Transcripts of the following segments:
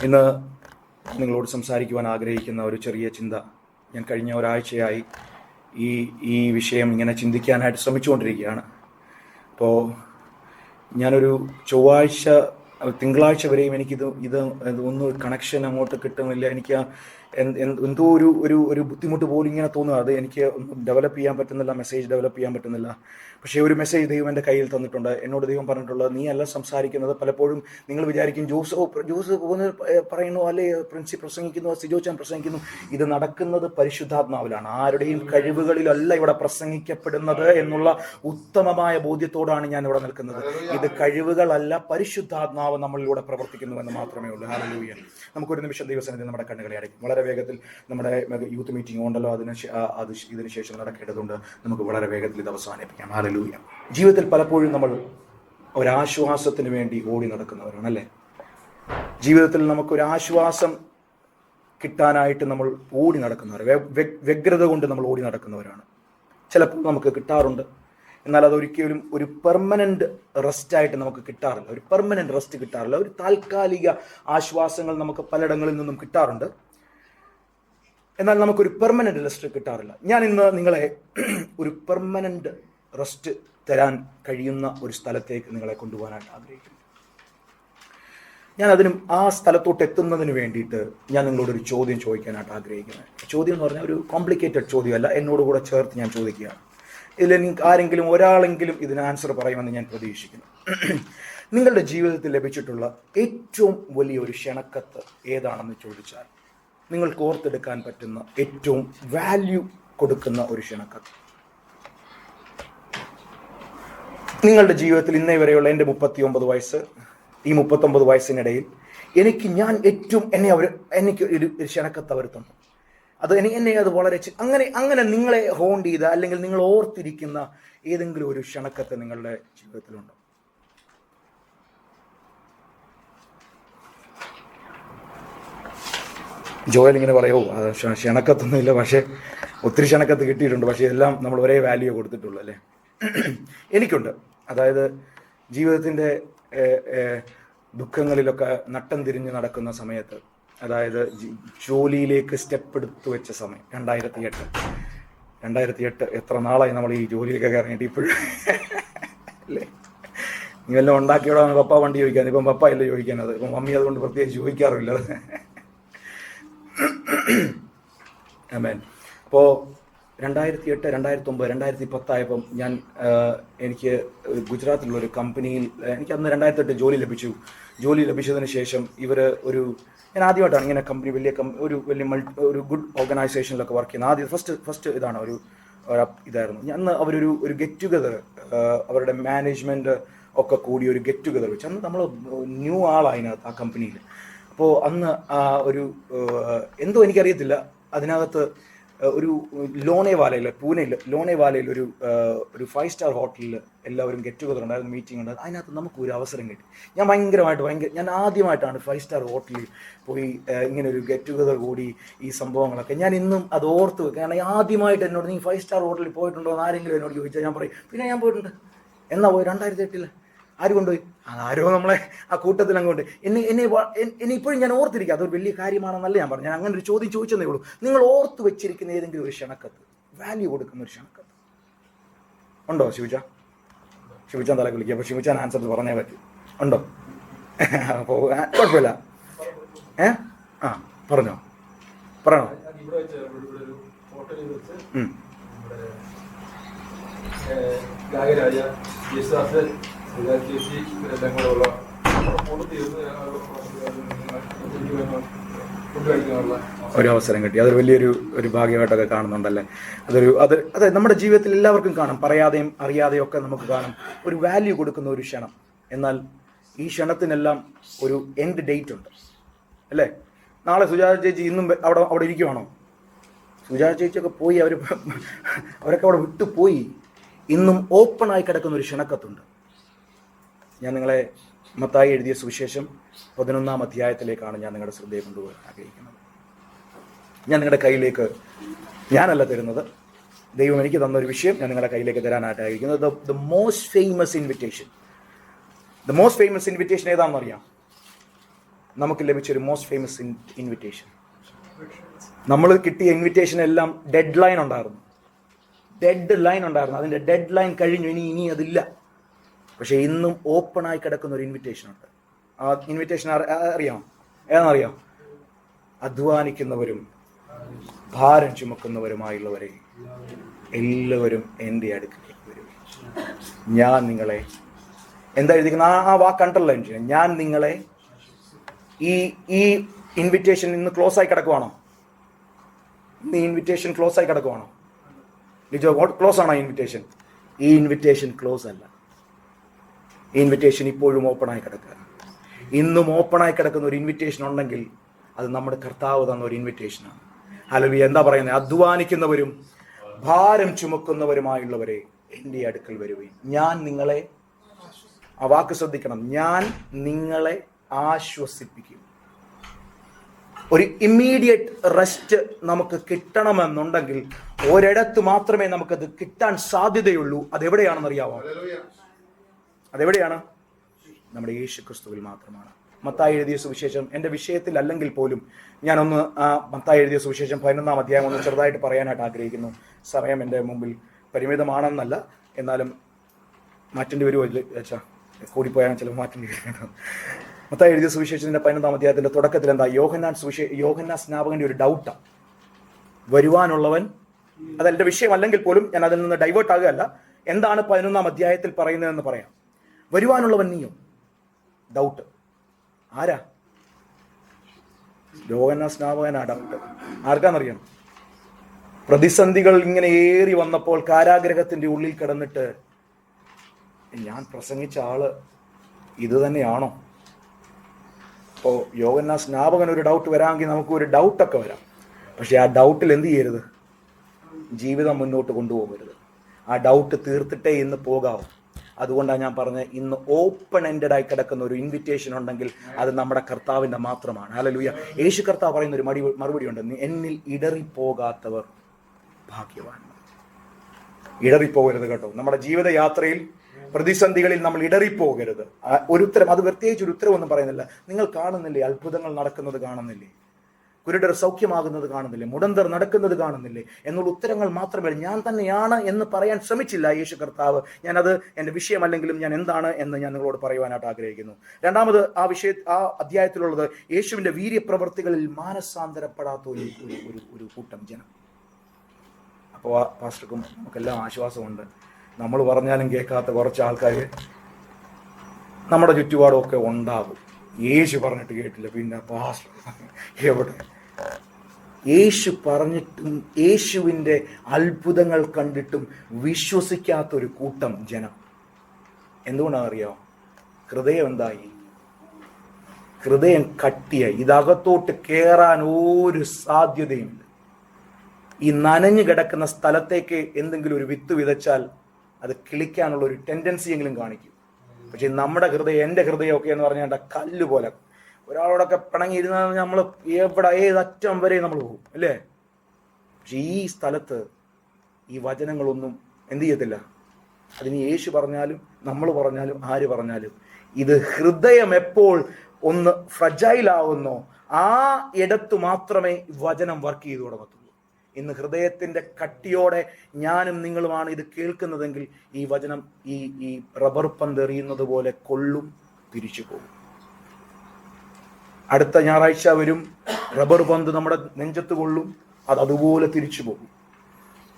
ഇന്ന് നിങ്ങളോട് സംസാരിക്കുവാൻ ആഗ്രഹിക്കുന്ന ഒരു ചെറിയ ചിന്ത. ഞാൻ കഴിഞ്ഞ ഒരാഴ്ചയായി ഈ വിഷയം ഇങ്ങനെ ചിന്തിക്കാനായിട്ട് ശ്രമിച്ചുകൊണ്ടിരിക്കുകയാണ്. അപ്പോൾ ഞാനൊരു തിങ്കളാഴ്ച വരെയും എനിക്കിത് ഒന്നും കണക്ഷൻ അങ്ങോട്ട് കിട്ടുന്നില്ല. എനിക്ക് എന്തോ ഒരു ബുദ്ധിമുട്ട് പോലും ഇങ്ങനെ തോന്നുക. അത് എനിക്ക് ഒന്നും ഡെവലപ്പ് ചെയ്യാൻ പറ്റുന്നില്ല, മെസ്സേജ് ഡെവലപ്പ് ചെയ്യാൻ പറ്റുന്നില്ല. പക്ഷേ ഒരു മെസ്സേജ് ദൈവം എൻ്റെ കയ്യിൽ തന്നിട്ടുണ്ട്. എന്നോട് ദൈവം പറഞ്ഞിട്ടുള്ളത്, നീ അല്ല സംസാരിക്കുന്നത്. പലപ്പോഴും നിങ്ങൾ വിചാരിക്കും ജോസ് പറയുന്നു, അല്ലെ പ്രിൻസി പ്രസംഗിക്കുന്നു, സിജോച്ചാൻ പ്രസംഗിക്കുന്നു. ഇത് നടക്കുന്നത് പരിശുദ്ധാത്മാവിലാണ്, ആരുടെയും കഴിവുകളിലല്ല ഇവിടെ പ്രസംഗിക്കപ്പെടുന്നത് എന്നുള്ള ഉത്തമമായ ബോധ്യത്തോടാണ് ഞാൻ ഇവിടെ നിൽക്കുന്നത്. ഇത് കഴിവുകളല്ല, പരിശുദ്ധാത്മാവ് നമ്മളിലൂടെ പ്രവർത്തിക്കുന്നുവെന്ന് മാത്രമേ ഉള്ളൂ. ഹല്ലേലൂയ. നമുക്കൊരു നിമിഷം ദൈവസന്നിധിയിൽ നമ്മുടെ കണ്ണുകളെ അടയ്ക്കും. വളരെ വേഗത്തിൽ നമ്മുടെ യൂത്ത് മീറ്റിംഗ് ഉണ്ടല്ലോ, ഇതിനു ശേഷം നടക്കേണ്ടതുണ്ട്. നമുക്ക് വളരെ വേഗത്തിൽ ഇത് അവസാനിപ്പിക്കാം. ഹല്ലേലൂയ. ജീവിതത്തിൽ പലപ്പോഴും നമ്മൾ ഒരാശ്വാസത്തിന് വേണ്ടി ഓടി നടക്കുന്നവരാണ്, അല്ലേ? ജീവിതത്തിൽ നമുക്കൊരാശ്വാസം കിട്ടാനായിട്ട് നമ്മൾ ഓടി നടക്കുന്നവർ, വ്യഗ്രത കൊണ്ട് നമ്മൾ ഓടി നടക്കുന്നവരാണ്. ചിലപ്പോൾ നമുക്ക് കിട്ടാറുണ്ട്, എന്നാൽ അതൊരിക്കലും ഒരു പെർമനന്റ് റെസ്റ്റായിട്ട് നമുക്ക് കിട്ടാറില്ല. ഒരു പെർമനന്റ് റെസ്റ്റ് കിട്ടാറില്ല. ഒരു താൽക്കാലിക ആശ്വാസങ്ങൾ നമുക്ക് പലയിടങ്ങളിൽ നിന്നും കിട്ടാറുണ്ട്, എന്നാൽ നമുക്കൊരു പെർമനന്റ് റെസ്റ്റ് കിട്ടാറില്ല. ഞാൻ ഇന്ന് നിങ്ങളെ ഒരു പെർമനന്റ് റെസ്റ്റ് തരാൻ കഴിയുന്ന ഒരു സ്ഥലത്തേക്ക് നിങ്ങളെ കൊണ്ടുപോകാനായിട്ട് ആഗ്രഹിക്കുന്നു. ഞാൻ ആ സ്ഥലത്തോട്ട് എത്തുന്നതിന് വേണ്ടിയിട്ട് ഞാൻ നിങ്ങളോടൊരു ചോദ്യം ചോദിക്കാനായിട്ട് ആഗ്രഹിക്കുന്നത്. ചോദ്യം എന്ന് പറഞ്ഞാൽ ഒരു കോംപ്ലിക്കേറ്റഡ് ചോദ്യമല്ല, എന്നോടുകൂടെ ചേർത്ത് ഞാൻ ചോദിക്കുകയാണ്. ഇതിൽ ആരെങ്കിലും ഒരാളെങ്കിലും ഇതിന് ആൻസർ പറയുമെന്ന് ഞാൻ പ്രതീക്ഷിക്കുന്നു. നിങ്ങളുടെ ജീവിതത്തിൽ ലഭിച്ചിട്ടുള്ള ഏറ്റവും വലിയൊരു ക്ഷണക്കത്ത് ഏതാണെന്ന് ചോദിച്ചാൽ, നിങ്ങൾക്ക് ഓർത്തെടുക്കാൻ പറ്റുന്ന ഏറ്റവും വാല്യൂ കൊടുക്കുന്ന ഒരു ക്ഷണക്കത്ത്. നിങ്ങളുടെ ജീവിതത്തിൽ ഇന്നേ വരെയുള്ള എൻ്റെ 39 വയസ്സ്, ഈ 39 വയസ്സിനിടയിൽ എനിക്ക് ഒരു ക്ഷണക്കത്ത് അവർ തന്നു. എന്നെ അത് വളരെ അങ്ങനെ നിങ്ങളെ ഹോണ്ട് ചെയ്ത, അല്ലെങ്കിൽ നിങ്ങൾ ഓർത്തിരിക്കുന്ന ഏതെങ്കിലും ഒരു ക്ഷണക്കത്ത് നിങ്ങളുടെ ജീവിതത്തിലുണ്ടോ? ജോയൽ ഇങ്ങനെ പറയോ, ക്ഷണക്കത്തൊന്നുമില്ല, പക്ഷേ ഒത്തിരി ക്ഷണക്കത്ത് കിട്ടിയിട്ടുണ്ട്. പക്ഷേ എല്ലാം നമ്മൾ ഒരേ വാല്യൂ കൊടുത്തിട്ടുള്ളൂ, അല്ലേ? എനിക്കുണ്ട്. അതായത് ജീവിതത്തിൻ്റെ ദുഃഖങ്ങളിലൊക്കെ നട്ടം തിരിഞ്ഞ് നടക്കുന്ന സമയത്ത്, അതായത് ജോലിയിലേക്ക് സ്റ്റെപ്പ് എടുത്തു വെച്ച സമയം 2008 എത്ര നാളായി നമ്മൾ ഈ ജോലിയിലൊക്കെ കയറിയിട്ട്. ഇപ്പോഴും അല്ലേ, നീ വല്ലതും ഉണ്ടാക്കിയോടാണ് പപ്പ വണ്ടി ചോദിക്കാൻ. ഇപ്പം പപ്പ അല്ലേ ചോദിക്കാനത്, ഇപ്പം മമ്മി അതുകൊണ്ട് പ്രത്യേകിച്ച് ചോദിക്കാറില്ല. ആമേൻ. അപ്പോൾ 2008, 2009, 2010 ആയപ്പം എനിക്ക് ഗുജറാത്തിലുള്ളൊരു കമ്പനിയിൽ അന്ന് 2008 ജോലി ലഭിച്ചതിന് ശേഷം ഞാൻ ആദ്യമായിട്ടാണ് ഇങ്ങനെ കമ്പനി ഒരു ഗുഡ് ഓർഗനൈസേഷനിലൊക്കെ വർക്ക് ചെയ്യുന്നത്. ഫസ്റ്റ് ഇതാണ് ഇതായിരുന്നു. അന്ന് അവരൊരു ഗെറ്റ് ടുഗദർ, അവരുടെ മാനേജ്മെന്റ് ഒക്കെ കൂടി ഒരു ഗെറ്റ് ടുഗദർ വെച്ച്. അന്ന് നമ്മൾ ന്യൂ ആളായതിനകത്ത് ആ കമ്പനിയിൽ. അപ്പോൾ അന്ന് എന്തോ എനിക്കറിയത്തില്ല, അതിനകത്ത് ഒരു പൂനെയിൽ ലോണേവാലയിൽ ഒരു 5 സ്റ്റാർ ഹോട്ടലിൽ എല്ലാവരും ഗെറ്റ് ടുഗദർ ഉണ്ടായിരുന്നു, മീറ്റിംഗ് ഉണ്ടായിരുന്നു. അതിനകത്ത് നമുക്ക് ഒരു അവസരം കിട്ടി. ഞാൻ ആദ്യമായിട്ടാണ് 5 സ്റ്റാർ ഹോട്ടലിൽ പോയി ഇങ്ങനെ ഒരു ഗെറ്റ് ടുഗദർ കൂടി. ഈ സംഭവങ്ങളൊക്കെ ഞാൻ ഇന്നും അത് ഓർത്ത് വെക്കുക. കാരണം ആദ്യമായിട്ട് എന്നോട്, നീ 5 സ്റ്റാർ ഹോട്ടലിൽ പോയിട്ടുണ്ടോ എന്ന് ആരെങ്കിലും എന്നോട് ചോദിച്ചാൽ ഞാൻ പറയും, പിന്നെ ഞാൻ പോയിട്ടുണ്ട്. എന്നാ പോയി? 2008. ആര് കൊണ്ടുപോയി? ആരോ നമ്മളെ ആ കൂട്ടത്തിൽ അങ്ങോട്ട്. എന്നെ ഇപ്പോഴും ഞാൻ ഓർത്തിരിക്കുക. അതൊരു വലിയ കാര്യമാണെന്നല്ല ഞാൻ പറഞ്ഞു. ഞാൻ അങ്ങനെ ഒരു ചോദ്യം ചോദിച്ചതേ ഉള്ളൂ. നിങ്ങൾ ഓർത്ത് വെച്ചിരിക്കുന്ന ഏതെങ്കിലും ഒരു ക്ഷണക്കത്ത്, വാല്യൂ കൊടുക്കുന്ന ഒരു ക്ഷണക്കത്ത് ഉണ്ടോ? ശിവചാൻ തല വിളിക്കുക. അപ്പോൾ ശിവചാൻ ആൻസർ പറഞ്ഞേ പറ്റൂ. ഉണ്ടോ? അപ്പോൾ കുഴപ്പമില്ല. പറഞ്ഞോ. ഒരു അവസരം കിട്ടി. അതൊരു വലിയൊരു ഭാഗ്യമായിട്ടൊക്കെ കാണുന്നുണ്ടല്ലേ? അത് നമ്മുടെ ജീവിതത്തിൽ എല്ലാവർക്കും കാണും, പറയാതെയും അറിയാതെയും ഒക്കെ നമുക്ക് കാണും. ഒരു വാല്യൂ കൊടുക്കുന്ന ഒരു ക്ഷണം. എന്നാൽ ഈ ക്ഷണത്തിനെല്ലാം ഒരു എൻഡ് ഡേറ്റ് ഉണ്ട്, അല്ലേ? നാളെ സുജാത ചേച്ചി ഇന്നും അവിടെ ഇരിക്കുവാണോ? സുജാത ചേച്ചിയൊക്കെ പോയി, അവരൊക്കെ അവിടെ വിട്ടുപോയി. ഇന്നും ഓപ്പണായി കിടക്കുന്ന ഒരു ക്ഷണക്കത്തുണ്ട്. ഞാൻ നിങ്ങളെ മത്തായി എഴുതിയ സുവിശേഷം 11-ാം അധ്യായത്തിലേക്കാണ് ഞാൻ നിങ്ങളുടെ ശ്രദ്ധയെ കൊണ്ടുപോകാൻ ആഗ്രഹിക്കുന്നത്. ഞാൻ നിങ്ങളുടെ കയ്യിലേക്ക്, ഞാനല്ല തരുന്നത്, ദൈവം എനിക്ക് തന്നൊരു വിഷയം ഞാൻ നിങ്ങളുടെ കയ്യിലേക്ക് തരാനായിട്ട് ആഗ്രഹിക്കുന്നത്. ദ മോസ്റ്റ് ഫേമസ് ഇൻവിറ്റേഷൻ ഏതാണെന്ന് അറിയാം? നമുക്ക് ലഭിച്ചൊരു മോസ്റ്റ് ഫേമസ് ഇൻവിറ്റേഷൻ. നമ്മൾ കിട്ടിയ ഇൻവിറ്റേഷൻ എല്ലാം ഡെഡ് ലൈൻ ഉണ്ടായിരുന്നു. അതിൻ്റെ ഡെഡ് ലൈൻ കഴിഞ്ഞു. ഇനി അതില്ല. പക്ഷെ ഇന്നും ഓപ്പണായി കിടക്കുന്ന ഒരു ഇൻവിറ്റേഷൻ ഉണ്ട്. ആ ഇൻവിറ്റേഷൻ അറിയാം, ഏതാണെന്നറിയാം? അധ്വാനിക്കുന്നവരും ഭാരം ചുമക്കുന്നവരുമായുള്ളവരെ എല്ലാവരും എൻ്റെ അടുക്കിലേക്ക് വരും, ഞാൻ നിങ്ങളെ, എന്താ എഴുതിക്കുന്ന ആ വാക്ക് അണ്ടർലൈൻ ചെയ്യാം, ഞാൻ നിങ്ങളെ. ഈ ഇൻവിറ്റേഷൻ ഇന്ന് ക്ലോസ് ആയി കിടക്കുവാണോ? ഇന്ന് ഈ ഇൻവിറ്റേഷൻ ക്ലോസ് ആയി കിടക്കുവാണോ? ലിജോ, ക്ലോസ് ആണോ ഇൻവിറ്റേഷൻ? ഈ ഇൻവിറ്റേഷൻ ക്ലോസ് അല്ല. ഈ ഇൻവിറ്റേഷൻ ഇപ്പോഴും ഓപ്പണായി കിടക്കുക. ഇന്നും ഓപ്പണായി കിടക്കുന്ന ഒരു ഇൻവിറ്റേഷൻ ഉണ്ടെങ്കിൽ അത് നമ്മുടെ കർത്താവ് തന്ന ഒരു ഇൻവിറ്റേഷനാണ്. ഹല്ലേലൂയ. എന്താ പറയുന്നത്? അധ്വാനിക്കുന്നവരും ഭാരം ചുമക്കുന്നവരുമായുള്ളവരെ എൻ്റെ അടുക്കൽ വരുവീൻ, ഞാൻ നിങ്ങളെ, ആ വാക്ക് ശ്രദ്ധിക്കണം, ഞാൻ നിങ്ങളെ ആശ്വസിപ്പിക്കും. ഒരു ഇമ്മീഡിയറ്റ് റെസ്റ്റ് നമുക്ക് കിട്ടണമെന്നുണ്ടെങ്കിൽ ഒരിടത്ത് മാത്രമേ നമുക്കത് കിട്ടാൻ സാധ്യതയുള്ളൂ. അതെവിടെയാണെന്നറിയാമോ? അതെവിടെയാണ്? നമ്മുടെ യേശു ക്രിസ്തുവിൽ മാത്രമാണ്. മത്തായി എഴുതിയ സുവിശേഷം, എൻ്റെ വിഷയത്തിൽ അല്ലെങ്കിൽ പോലും ഞാനൊന്ന് മത്തായി എഴുതിയ സുവിശേഷം 11-ാം അധ്യായം ഒന്ന് ചെറുതായിട്ട് പറയാനായിട്ട് ആഗ്രഹിക്കുന്നു. സമയം എൻ്റെ മുമ്പിൽ പരിമിതമാണെന്നല്ല, എന്നാലും മാറ്റേണ്ടി വരുമോ വെച്ചാൽ കൂടിപ്പോയാൽ ചിലപ്പോൾ മാറ്റേണ്ടി വരും. മത്തായി എഴുതിയ സുവിശേഷത്തിൻ്റെ 11-ാം അധ്യായത്തിൻ്റെ തുടക്കത്തിൽ എന്താ? യോഹന്നാൻ സ്നാപകന്റെ ഒരു ഡൗട്ടാണ്. വരുവാനുള്ളവൻ, അതെൻ്റെ വിഷയം അല്ലെങ്കിൽ പോലും ഞാൻ അതിൽ നിന്ന് ഡൈവേർട്ട് ആകുകയല്ല. എന്താണ് 11-ാം അധ്യായത്തിൽ പറയുന്നതെന്ന് പറയാം. വരുവാനുള്ളവൻ നീയോ? ഡൗട്ട്. ആരാ? യോഹന്നാൻ സ്നാപകനാ ഡൗട്ട്. ആർക്കാന്നറിയാം? പ്രതിസന്ധികൾ ഇങ്ങനെ ഏറി വന്നപ്പോൾ കാരാഗ്രഹത്തിന്റെ ഉള്ളിൽ കിടന്നിട്ട്, ഞാൻ പ്രസംഗിച്ച ആള് ഇത് തന്നെയാണോ? അപ്പോൾ യോഹന്നാൻ സ്നാപകൻ ഒരു ഡൗട്ട് വരാമെങ്കിൽ നമുക്ക് ഒരു ഡൗട്ടൊക്കെ വരാം. പക്ഷെ ആ ഡൗട്ടിൽ എന്ത് ചെയ്യരുത്? ജീവിതം മുന്നോട്ട് കൊണ്ടുപോകരുത്. ആ ഡൗട്ട് തീർത്തിട്ടേ ഇന്ന് പോകാവൂ. അതുകൊണ്ടാണ് ഞാൻ പറഞ്ഞത്, ഇന്ന് ഓപ്പൺ എൻഡഡ് ആയി കിടക്കുന്ന ഒരു ഇൻവിറ്റേഷൻ ഉണ്ടെങ്കിൽ അത് നമ്മുടെ കർത്താവിൻ്റെ മാത്രമാണ്. ഹല്ലേലൂയ. യേശു കർത്താവ് പറയുന്ന ഒരു മറുപടി ഉണ്ട്, എന്നിൽ ഇടറിപ്പോകാത്തവർ ഭാഗ്യവാന്മാർ. ഇടറിപ്പോകരുത് കേട്ടോ. നമ്മുടെ ജീവിതയാത്രയിൽ പ്രതിസന്ധികളിൽ നമ്മൾ ഇടറിപ്പോകരുത്. ഒരു ഉത്തരം, അത് പ്രത്യേകിച്ച് ഒരു ഉത്തരവൊന്നും പറയുന്നില്ല. നിങ്ങൾ കാണുന്നില്ലേ അത്ഭുതങ്ങൾ നടക്കുന്നത്? കാണുന്നില്ലേ കുരുടർ സൗഖ്യമാകുന്നത്? കാണുന്നില്ലേ മുടന്തർ നടക്കുന്നത്? കാണുന്നില്ലേ എന്നുള്ള ഉത്തരങ്ങൾ മാത്രമേ ഞാൻ തന്നെയാണ് എന്ന് പറയാൻ ശ്രമിച്ചില്ല യേശു കർത്താവ്. ഞാനത് എൻ്റെ വിഷയമല്ലെങ്കിലും ഞാൻ എന്താണ് എന്ന് ഞാൻ നിങ്ങളോട് പറയുവാനായിട്ട് ആഗ്രഹിക്കുന്നു. രണ്ടാമത് ആ അധ്യായത്തിലുള്ളത് യേശുവിൻ്റെ വീര്യപ്രവൃത്തികളിൽ മാനസാന്തരപ്പെടാത്ത ഒരു കൂട്ടം ജനം. അപ്പോൾ പാസ്റ്റർക്കും നമുക്കെല്ലാം ആശ്വാസമുണ്ട്. നമ്മൾ പറഞ്ഞാലും കേൾക്കാത്ത കുറച്ച് ആൾക്കാർ നമ്മുടെ ചുറ്റുപാടുമൊക്കെ ഉണ്ടാകും. യേശു പറഞ്ഞിട്ട് കേട്ടില്ല, പിന്നെ പാസ്റ്റർ എവിടെ? യേശു പറഞ്ഞിട്ടും യേശുവിൻ്റെ അത്ഭുതങ്ങൾ കണ്ടിട്ടും വിശ്വസിക്കാത്തൊരു കൂട്ടം ജനം. എന്തുകൊണ്ടാണെന്നറിയാമോ? ഹൃദയം എന്തായി? ഹൃദയം കട്ടിയായി. ഇതകത്തോട്ട് കയറാൻ ഒരു സാധ്യതയുണ്ട്. ഈ നനഞ്ഞു കിടക്കുന്ന സ്ഥലത്തേക്ക് എന്തെങ്കിലും ഒരു വിത്ത് വിതച്ചാൽ അത് കിളിക്കാനുള്ള ഒരു ടെൻഡൻസി എങ്കിലും കാണിക്കും. പക്ഷെ നമ്മുടെ ഹൃദയം, എൻ്റെ ഹൃദയമൊക്കെ എന്ന് പറഞ്ഞാൽ കല്ല് പോലെ. ഒരാളോടൊക്കെ പിണങ്ങിയിരുന്നാൽ നമ്മൾ ഏതറ്റം വരെ നമ്മൾ പോകും, അല്ലേ? പക്ഷെ ഈ സ്ഥലത്ത് ഈ വചനങ്ങളൊന്നും എന്ത് ചെയ്യത്തില്ല. അതിന് യേശു പറഞ്ഞാലും നമ്മൾ പറഞ്ഞാലും ആര് പറഞ്ഞാലും, ഇത് ഹൃദയം എപ്പോൾ ഒന്ന് ഫ്രജൈലാവുന്നോ ആ ഇടത്ത് മാത്രമേ വചനം വർക്ക് ചെയ്തു തുടങ്ങത്തുള്ളൂ. ഇന്ന് ഹൃദയത്തിൻ്റെ കട്ടിയോടെ ഞാനും നിങ്ങളുമാണ് ഇത് കേൾക്കുന്നതെങ്കിൽ ഈ വചനം ഈ റബ്ബർ പന്ത് എറിയുന്നത് പോലെ കൊള്ളും, തിരിച്ചു പോകും. അടുത്ത ഞായറാഴ്ച വരും, റബ്ബർ പന്ത് നമ്മുടെ നെഞ്ചത്ത് കൊള്ളും, അതുപോലെ തിരിച്ചു പോകും.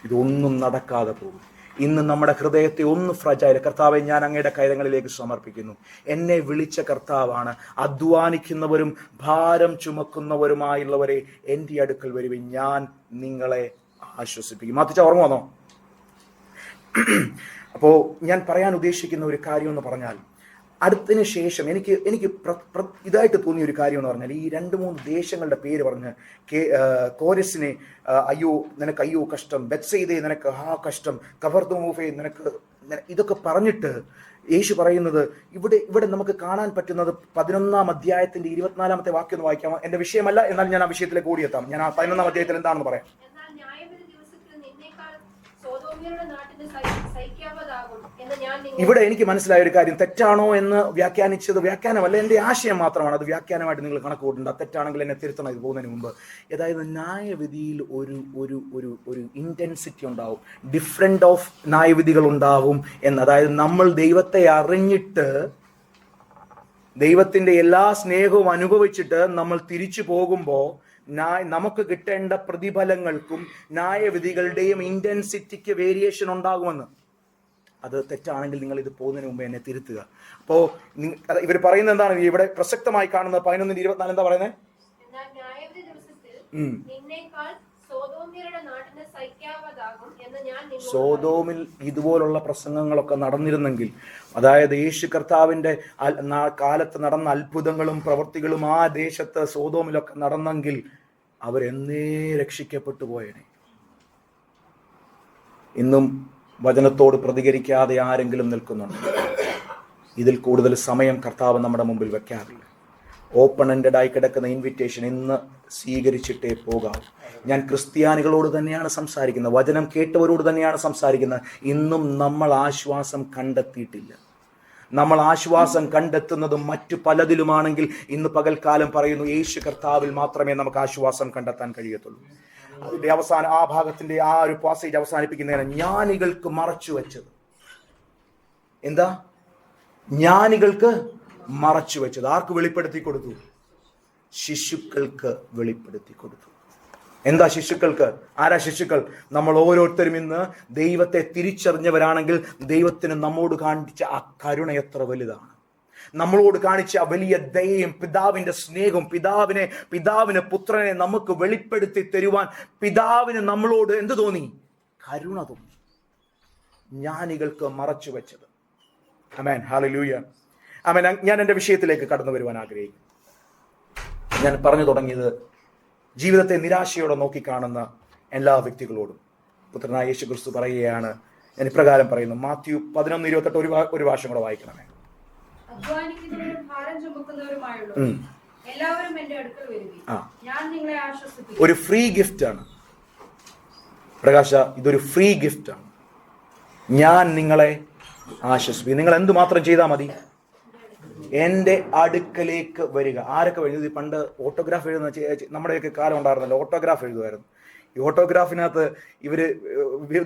ഇതൊന്നും നടക്കാതെ പോകും. ഇന്ന് നമ്മുടെ ഹൃദയത്തെ ഒന്ന് ഫ്രജൈൽ, കർത്താവെ ഞാൻ അങ്ങയുടെ കൈകളിലേക്ക് സമർപ്പിക്കുന്നു. എന്നെ വിളിച്ച കർത്താവാണ്. അധ്വാനിക്കുന്നവരും ഭാരം ചുമക്കുന്നവരുമായുള്ളവരെ എൻ്റെ അടുക്കൽ വരുവിൻ, ഞാൻ നിങ്ങളെ ആശ്വസിപ്പിക്കും. മാത്തിച്ച ഓർമ്മ വന്നോ? അപ്പോൾ ഞാൻ പറയാൻ ഉദ്ദേശിക്കുന്ന ഒരു കാര്യം എന്ന് പറഞ്ഞാൽ, അടുത്തതിന് ശേഷം എനിക്ക് ഇതായിട്ട് തോന്നിയ ഒരു കാര്യം എന്ന് പറഞ്ഞാൽ, ഈ 2-3 ദേശങ്ങളുടെ പേര് പറഞ്ഞ് കോരസിനെ നിനക്ക് അയ്യോ കഷ്ടം, ബെത്സയിദേ നിനക്ക് കഷ്ടം, കഫർദൂമൂഫേ നിനക്ക്, ഇതൊക്കെ പറഞ്ഞിട്ട് യേശു പറയുന്നത് ഇവിടെ നമുക്ക് കാണാൻ പറ്റുന്നത് 11-ാം അധ്യായത്തിന്റെ 24-ാമത്തെ വാക്യം ഒന്ന് വായിക്കാമോ? എൻ്റെ വിഷയമല്ല, എന്നാൽ ഞാൻ ആ വിഷയത്തിലേക്ക് ഓടിയെത്താം. ഞാൻ ആ 11-ാം അധ്യായത്തിൽ എന്താണെന്ന് പറയാം. ഇവിടെ എനിക്ക് മനസ്സിലായ ഒരു കാര്യം, തെറ്റാണോ എന്ന് വ്യാഖ്യാനിച്ചത് വ്യാഖ്യാനമല്ല, എൻ്റെ ആശയം മാത്രമാണ്. അത് വ്യാഖ്യാനമായിട്ട് നിങ്ങൾ കണക്ക് കൂട്ടണ്ട. തെറ്റാണെങ്കിൽ എന്നെ തിരുത്തണം ഇത് പോകുന്നതിന് മുമ്പ്. അതായത് ന്യായവിധിയിൽ ഒരു ഒരു ഒരു ഒരു ഇന്റൻസിറ്റി ഉണ്ടാവും, ഡിഫറെന്റ് ഓഫ് ന്യായവിധികൾ ഉണ്ടാവും എന്ന്. അതായത് നമ്മൾ ദൈവത്തെ അറിഞ്ഞിട്ട് ദൈവത്തിന്റെ എല്ലാ സ്നേഹവും അനുഭവിച്ചിട്ട് നമ്മൾ തിരിച്ചു പോകുമ്പോൾ നമുക്ക് കിട്ടേണ്ട പ്രതിഫലങ്ങൾക്കും ന്യായവിധികളുടെയും ഇന്റൻസിറ്റിക്ക് വേരിയേഷൻ ഉണ്ടാകുമെന്ന്. അത് തെറ്റാണെങ്കിൽ നിങ്ങൾ ഇത് പോകുന്നതിന് മുമ്പ് എന്നെ തിരുത്തുക. അപ്പോ ഇവർ പറയുന്നത് എന്താണ് ഇവിടെ പ്രസക്തമായി കാണുന്നത്? 11:24 എന്താ പറയുന്നത്? സോദോമിൽ ഇതുപോലുള്ള പ്രസംഗങ്ങളൊക്കെ നടന്നിരുന്നെങ്കിൽ, അതായത് യേശു കർത്താവിന്റെ കാലത്ത് നടന്ന അത്ഭുതങ്ങളും പ്രവൃത്തികളും ആ ദേശത്ത് സോദോമിലൊക്കെ നടന്നെങ്കിൽ അവരെന്നേ രക്ഷിക്കപ്പെട്ടു പോയേനെ. ഇന്നും വചനത്തോട് പ്രതികരിക്കാതെ ആരെങ്കിലും നിൽക്കുന്നുണ്ട്? ഇതിൽ കൂടുതൽ സമയം കർത്താവ് നമ്മുടെ മുമ്പിൽ വെക്കാറില്ല. ഓപ്പൺ എൻഡഡ് ആയി കിടക്കുന്ന ഇൻവിറ്റേഷൻ ഇന്ന് സ്വീകരിച്ചിട്ടേ പോകാം. ഞാൻ ക്രിസ്ത്യാനികളോട് തന്നെയാണ് സംസാരിക്കുന്നത്, വചനം കേട്ടവരോട് തന്നെയാണ് സംസാരിക്കുന്നത്. ഇന്നും നമ്മൾ ആശ്വാസം കണ്ടെത്തിയിട്ടില്ല. നമ്മൾ ആശ്വാസം കണ്ടെത്തുന്നത് മറ്റു പലതിലുമാണെങ്കിൽ ഇന്ന് പകൽക്കാലം പറയുന്നു, യേശു കർത്താവിൽ മാത്രമേ നമുക്ക് ആശ്വാസം കണ്ടെത്താൻ കഴിയത്തുള്ളൂ. അതിന്റെ അവസാനം ആ ഭാഗത്തിന്റെ ആ ഒരു പാസേജ് അവസാനിപ്പിക്കുന്നതിന് ജ്ഞാനികൾക്ക് മറച്ചു വെച്ചത് എന്താ? ജ്ഞാനികൾക്ക് മറച്ചു വെച്ചത് ആർക്ക് വെളിപ്പെടുത്തി കൊടുത്തു? ശിശുക്കൾക്ക് വെളിപ്പെടുത്തി കൊടുത്തു. എന്താ ശിശുക്കൾക്ക്? ആരാ ശിശുക്കൾ? നമ്മൾ ഓരോരുത്തരും ഇന്ന് ദൈവത്തെ തിരിച്ചറിഞ്ഞവരാണെങ്കിൽ ദൈവത്തിന് നമ്മോട് കാണിച്ച ആ കരുണ എത്ര വലുതാണ്, നമ്മളോട് കാണിച്ച ആ വലിയ ദയയും പിതാവിന്റെ സ്നേഹവും, പിതാവിന് പുത്രനെ നമുക്ക് വെളിപ്പെടുത്തി തരുവാൻ പിതാവിന് നമ്മളോട് എന്ത് തോന്നി? കരുണ തോന്നി. ജ്ഞാനികൾക്ക് മറച്ചു വെച്ചത്. ആമേൻ, ഹല്ലേലൂയ, ആമേൻ. ഞാൻ എൻ്റെ വിഷയത്തിലേക്ക് കടന്നു വരുവാൻ ആഗ്രഹിക്കുന്നു. ഞാൻ പറഞ്ഞു തുടങ്ങിയത് ജീവിതത്തെ നിരാശയോടെ നോക്കിക്കാണുന്ന എല്ലാ വ്യക്തികളോടും പുത്രനായ യേശു ക്രിസ്തു പറയുകയാണ്. ഞാൻ ഇപ്രകാരം പറയുന്നു, മാത്യു 11:28 ഒരു ഭാഷ കൂടെ വായിക്കണമേ. ഒരു ഫ്രീ ഗിഫ്റ്റ് ആണ് പ്രകാശ, ഇതൊരു ഫ്രീ ഗിഫ്റ്റ് ആണ്. ഞാൻ നിങ്ങളെ ആശ്വസിപ്പിക്കും. നിങ്ങൾ എന്തുമാത്രം ചെയ്താൽ മതി? എൻ്റെ അടുക്കലേക്ക് വരിക. ആരൊക്കെ എഴുതി? പണ്ട് ഓട്ടോഗ്രാഫ് എഴുതുന്ന നമ്മുടെയൊക്കെ കാലം ഉണ്ടായിരുന്നല്ലോ, ഓട്ടോഗ്രാഫ് എഴുതുമായിരുന്നു. ഈ ഓട്ടോഗ്രാഫിനകത്ത് ഇവര്